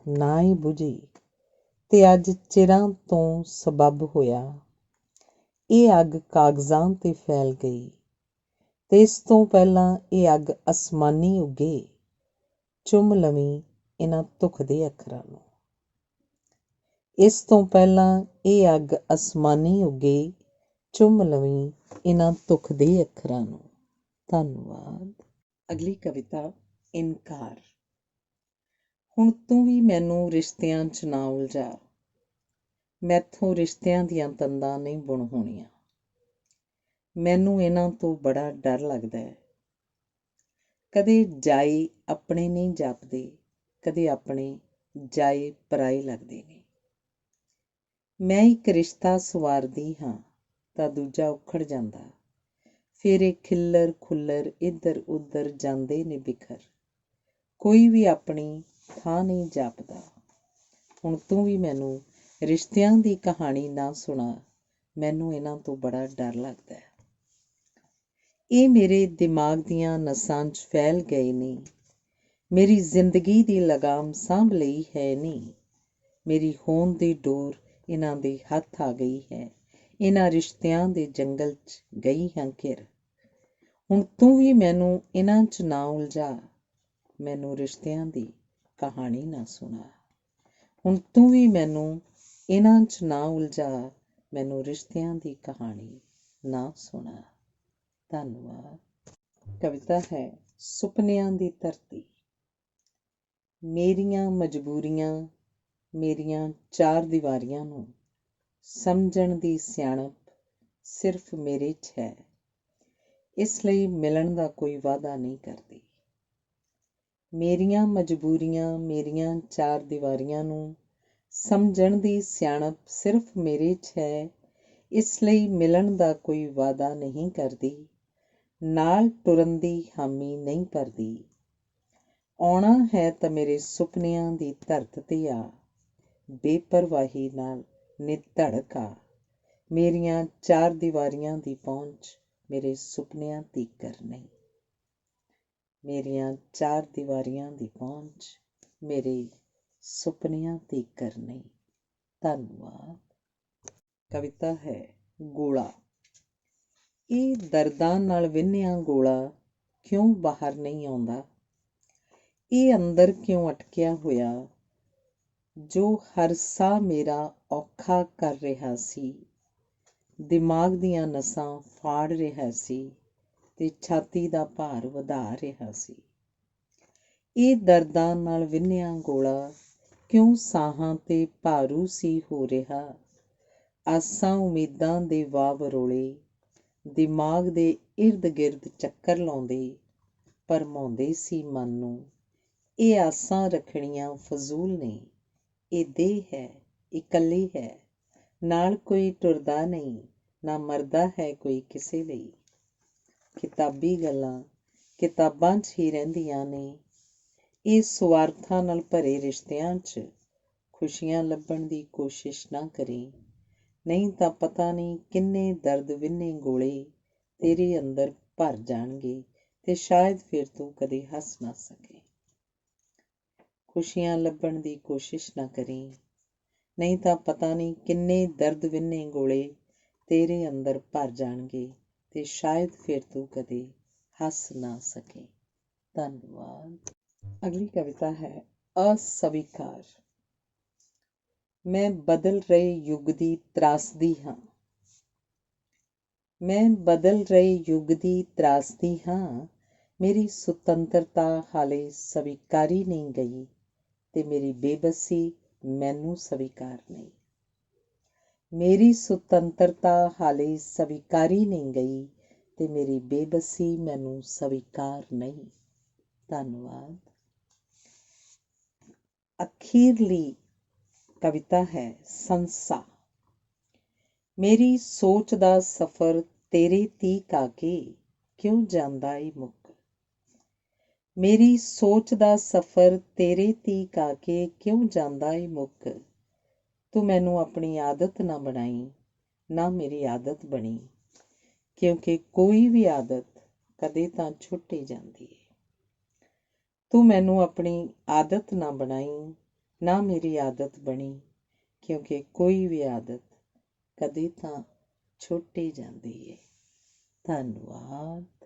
ਨਾ ਹੀ ਬੁਝੀ, ਤੇ ਅੱਜ ਚਿਰਾਂ ਤੋਂ ਸਬੱਬ ਹੋਇਆ ਇਹ ਅੱਗ ਕਾਗਜ਼ਾਂ ਤੇ ਫੈਲ ਗਈ। ਤੇ ਇਸ ਤੋਂ ਪਹਿਲਾਂ ਇਹ ਅੱਗ ਅਸਮਾਨੀ ਉੱਗੇ, ਚੁੰਮ ਲਵੀਂ ਇਹਨਾਂ ਧੁੱਖ ਦੇ ਅੱਖਰਾਂ ਨੂੰ। ਇਸ ਤੋਂ ਪਹਿਲਾਂ ਇਹ ਅੱਗ ਅਸਮਾਨੀ ਉੱਗੇ, ਚੁੰਮ ਲਵੀਂ ਇਹਨਾਂ ਧੁੱਖ ਦੇ ਅੱਖਰਾਂ ਨੂੰ। ਧੰਨਵਾਦ। ਅਗਲੀ ਕਵਿਤਾ ਇਨਕਾਰ। ਹੁਣ ਤੂੰ ਵੀ ਮੈਨੂੰ ਰਿਸ਼ਤਿਆਂ 'ਚ ਨਾ ਉਲਝਾ, ਮੈਥੋਂ ਰਿਸ਼ਤਿਆਂ ਦੀਆਂ ਤੰਦਾਂ ਨਹੀਂ ਬੁਣ ਹੋਣੀਆਂ। ਮੈਨੂੰ ਇਹਨਾਂ ਤੋਂ ਬੜਾ ਡਰ ਲੱਗਦਾ ਹੈ। ਕਦੇ ਜਾਏ ਆਪਣੇ ਨਹੀਂ ਜਾਪਦੇ, ਕਦੇ ਆਪਣੇ ਜਾਏ ਪਰਾਏ ਲੱਗਦੇ ਨੇ। ਮੈਂ ਇੱਕ ਰਿਸ਼ਤਾ ਸਵਾਰਦੀ ਹਾਂ ਤਾਂ ਦੂਜਾ ਉਖੜ ਜਾਂਦਾ, ਫਿਰ ਇਹ ਖਿੱਲਰ ਖੁੱਲਰ ਇੱਧਰ ਉੱਧਰ ਜਾਂਦੇ ਨੇ ਬਿਖਰ। ਕੋਈ ਵੀ ਆਪਣੀ ਥਾਂ ਨਹੀਂ ਜਾਪਦਾ। ਹੁਣ ਤੂੰ ਵੀ ਮੈਨੂੰ ਰਿਸ਼ਤਿਆਂ ਦੀ ਕਹਾਣੀ ਨਾ ਸੁਣਾ, ਮੈਨੂੰ ਇਹਨਾਂ ਤੋਂ ਬੜਾ ਡਰ ਲੱਗਦਾ ਹੈ। ਇਹ ਮੇਰੇ ਦਿਮਾਗ ਦੀਆਂ ਨਸਾਂ 'ਚ ਫੈਲ ਗਏ ਨੇ, ਮੇਰੀ ਜ਼ਿੰਦਗੀ ਦੀ ਲਗਾਮ ਸਾਂਭ ਲਈ ਹੈ ਨੀ। ਮੇਰੀ ਹੋਂਦ ਦੀ ਡੋਰ ਇਹਨਾਂ ਦੇ ਹੱਥ ਆ ਗਈ ਹੈ, ਇਹਨਾਂ ਰਿਸ਼ਤਿਆਂ ਦੇ ਜੰਗਲ 'ਚ ਗਈ ਹਾਂ ਘਿਰ। ਹੁਣ ਤੂੰ ਵੀ ਮੈਨੂੰ ਇਹਨਾਂ 'ਚ ਨਾ ਉਲਝਾ, ਮੈਨੂੰ ਰਿਸ਼ਤਿਆਂ ਦੀ ਕਹਾਣੀ ਨਾ ਸੁਣਾ। ਹੁਣ ਤੂੰ ਵੀ ਮੈਨੂੰ ਇਹਨਾਂ 'ਚ ਨਾ ਉਲਝਾ, ਮੈਨੂੰ ਰਿਸ਼ਤਿਆਂ ਦੀ ਕਹਾਣੀ ਨਾ ਸੁਣਾ। ਧੰਨਵਾਦ। ਕਵਿਤਾ ਹੈ ਸੁਪਨਿਆਂ ਦੀ ਧਰਤੀ। ਮੇਰੀਆਂ ਮਜਬੂਰੀਆਂ, ਮੇਰੀਆਂ ਚਾਰ ਦੀਵਾਰੀਆਂ ਨੂੰ ਸਮਝਣ ਦੀ ਸਿਆਣਪ ਸਿਰਫ ਮੇਰੇ 'ਚ ਹੈ, ਇਸ ਲਈ ਮਿਲਣ ਦਾ ਕੋਈ ਵਾਅਦਾ ਨਹੀਂ ਕਰਦੀ। ਮੇਰੀਆਂ ਮਜਬੂਰੀਆਂ, ਮੇਰੀਆਂ ਚਾਰ ਦੀਵਾਰੀਆਂ ਨੂੰ ਸਮਝਣ ਦੀ ਸਿਆਣਪ ਸਿਰਫ ਮੇਰੇ 'ਚ ਹੈ, ਇਸ ਲਈ ਮਿਲਣ ਦਾ ਕੋਈ ਵਾਅਦਾ ਨਹੀਂ ਕਰਦੀ। ਨਾਲ ਟੁਰਨ ਦੀ ਹਾਮੀ ਨਹੀਂ ਭਰਦੀ। ਆਉਣਾ ਹੈ ਤਾਂ ਮੇਰੇ ਸੁਪਨਿਆਂ ਦੀ ਧਰਤ 'ਤੇ ਆ, ਬੇਪਰਵਾਹੀ ਨਾਲ ਨਿਧੜਕ ਆ। ਮੇਰੀਆਂ ਚਾਰ ਦੀਵਾਰੀਆਂ ਦੀ ਪਹੁੰਚ ਮੇਰੇ ਸੁਪਨਿਆਂ ਤੀਕਰ ਨਹੀਂ। ਮੇਰੀਆਂ ਚਾਰ ਦੀਵਾਰੀਆਂ ਦੀ ਪਹੁੰਚ ਮੇਰੇ ਸੁਪਨਿਆਂ ਤੀਕਰ ਨਹੀਂ। ਧੰਨਵਾਦ। ਕਵਿਤਾ ਹੈ ਗੋਲਾ। ਇਹ ਦਰਦਾਂ ਨਾਲ ਵਿੰਨ੍ਹਿਆ ਗੋਲਾ ਕਿਉਂ ਬਾਹਰ ਨਹੀਂ ਆਉਂਦਾ? ਇਹ ਅੰਦਰ ਕਿਉਂ ਅਟਕਿਆ ਹੋਇਆ, ਜੋ ਹਰ ਸਾਹ ਮੇਰਾ ਔਖਾ ਕਰ ਰਿਹਾ ਸੀ, ਦਿਮਾਗ ਦੀਆਂ ਨਸਾਂ ਫਾੜ ਰਿਹਾ ਸੀ ਤੇ ਛਾਤੀ ਦਾ ਭਾਰ ਵਧਾ ਰਿਹਾ ਸੀ। ਇਹ ਦਰਦਾਂ ਨਾਲ ਵਿੰਨ੍ਹਿਆ ਗੋਲਾ ਕਿਉਂ ਸਾਹਾਂ 'ਤੇ ਭਾਰੂ ਸੀ ਹੋ ਰਿਹਾ? ਆਸਾਂ ਉਮੀਦਾਂ ਦੇ ਵਾਹ-ਵਰੋਲੇ ਦਿਮਾਗ ਦੇ ਇਰਦ-ਗਿਰਦ ਚੱਕਰ ਲਾਉਂਦੇ, ਭਰਮਾਉਂਦੇ ਸੀ ਮਨ ਨੂੰ। ਇਹ ਆਸਾਂ ਰੱਖਣੀਆਂ ਫਜ਼ੂਲ ਨੇ, ਇਹ ਦੇਹ ਹੈ, ਇਕੱਲੀ ਹੈ, ਨਾਲ ਕੋਈ ਟੁਰਦਾ ਨਹੀਂ, ਨਾ ਮਰਦਾ ਹੈ ਕੋਈ ਕਿਸੇ ਲਈ। ਕਿਤਾਬੀ ਗੱਲਾਂ ਕਿਤਾਬਾਂ 'ਚ ਹੀ ਰਹਿੰਦੀਆਂ ਨੇ। ਇਹ ਸੁਆਰਥਾਂ ਨਾਲ ਭਰੇ ਰਿਸ਼ਤਿਆਂ 'ਚ ਖੁਸ਼ੀਆਂ ਲੱਭਣ ਦੀ ਕੋਸ਼ਿਸ਼ ਨਾ ਕਰੀਂ, ਨਹੀਂ ਤਾਂ ਪਤਾ ਨਹੀਂ ਕਿੰਨੇ ਦਰਦ ਵਿੰਨ੍ਹੇ ਗੋਲੇ ਤੇਰੇ ਅੰਦਰ ਭਰ ਜਾਣਗੇ ਤੇ ਸ਼ਾਇਦ ਫਿਰ ਤੂੰ ਕਦੇ ਹੱਸ ਨਾ ਸਕੇ। ਖੁਸ਼ੀਆਂ ਲੱਭਣ ਦੀ ਕੋਸ਼ਿਸ਼ ਨਾ ਕਰੀਂ, ਨਹੀਂ ਤਾਂ ਪਤਾ ਨਹੀਂ ਕਿੰਨੇ ਦਰਦ ਵਿੰਨ੍ਹੇ ਗੋਲੇ ਤੇਰੇ ਅੰਦਰ ਭਰ ਜਾਣਗੇ ਤੇ ਸ਼ਾਇਦ ਫਿਰ ਤੂੰ ਕਦੇ ਹੱਸ ਨਾ ਸਕੇ। ਧੰਨਵਾਦ। ਅਗਲੀ ਕਵਿਤਾ ਹੈ ਅਸਵੀਕਾਰ। ਮੈਂ ਬਦਲ ਰਹੇ ਯੁੱਗ ਦੀ ਤਰਾਸਦੀ ਹਾਂ। ਮੈਂ ਬਦਲ ਰਹੇ ਯੁੱਗ ਦੀ ਤਰਾਸਦੀ ਹਾਂ। ਮੇਰੀ ਸੁਤੰਤਰਤਾ ਹਾਲੇ ਸਵੀਕਾਰੀ ਨਹੀਂ ਗਈ ਤੇ ਮੇਰੀ ਬੇਬਸੀ ਮੈਨੂੰ ਸਵੀਕਾਰ ਨਹੀਂ। ਮੇਰੀ ਸੁਤੰਤਰਤਾ ਹਾਲੇ ਸਵੀਕਾਰੀ ਨਹੀਂ ਗਈ ਤੇ ਮੇਰੀ ਬੇਬਸੀ ਮੈਨੂੰ ਸਵੀਕਾਰ ਨਹੀਂ। ਧੰਨਵਾਦ। ਅਖੀਰਲੀ ਕਵਿਤਾ ਹੈ ਸੰਸਾ। ਮੇਰੀ ਸੋਚ ਦਾ ਸਫ਼ਰ ਤੇਰੇ ਤੀਕ ਆ ਕੇ ਕਿਉਂ ਜਾਂਦਾ ਏ ਮੁੱਕ? ਮੇਰੀ ਸੋਚ ਦਾ ਸਫ਼ਰ ਤੇਰੇ ਤੀਕ ਆ ਕੇ ਕਿਉਂ ਜਾਂਦਾ ਏ ਮੁੱਕ? ਤੂੰ ਮੈਨੂੰ ਆਪਣੀ ਆਦਤ ਨਾ ਬਣਾਈ, ਨਾ ਮੇਰੀ ਆਦਤ ਬਣੀ, ਕਿਉਂਕਿ ਕੋਈ ਵੀ ਆਦਤ ਕਦੇ ਤਾਂ ਛੁੱਟ ਹੀ ਜਾਂਦੀ ਏ। ਤੂੰ ਮੈਨੂੰ ਆਪਣੀ ਆਦਤ ਨਾ ਬਣਾਈ, ਨਾ ਮੇਰੀ ਆਦਤ ਬਣੀ, ਕਿਉਂਕਿ ਕੋਈ ਵੀ ਆਦਤ ਕਦੇ ਤਾਂ ਛੁੱਟ ਹੀ ਜਾਂਦੀ ਏ। ਧੰਨਵਾਦ।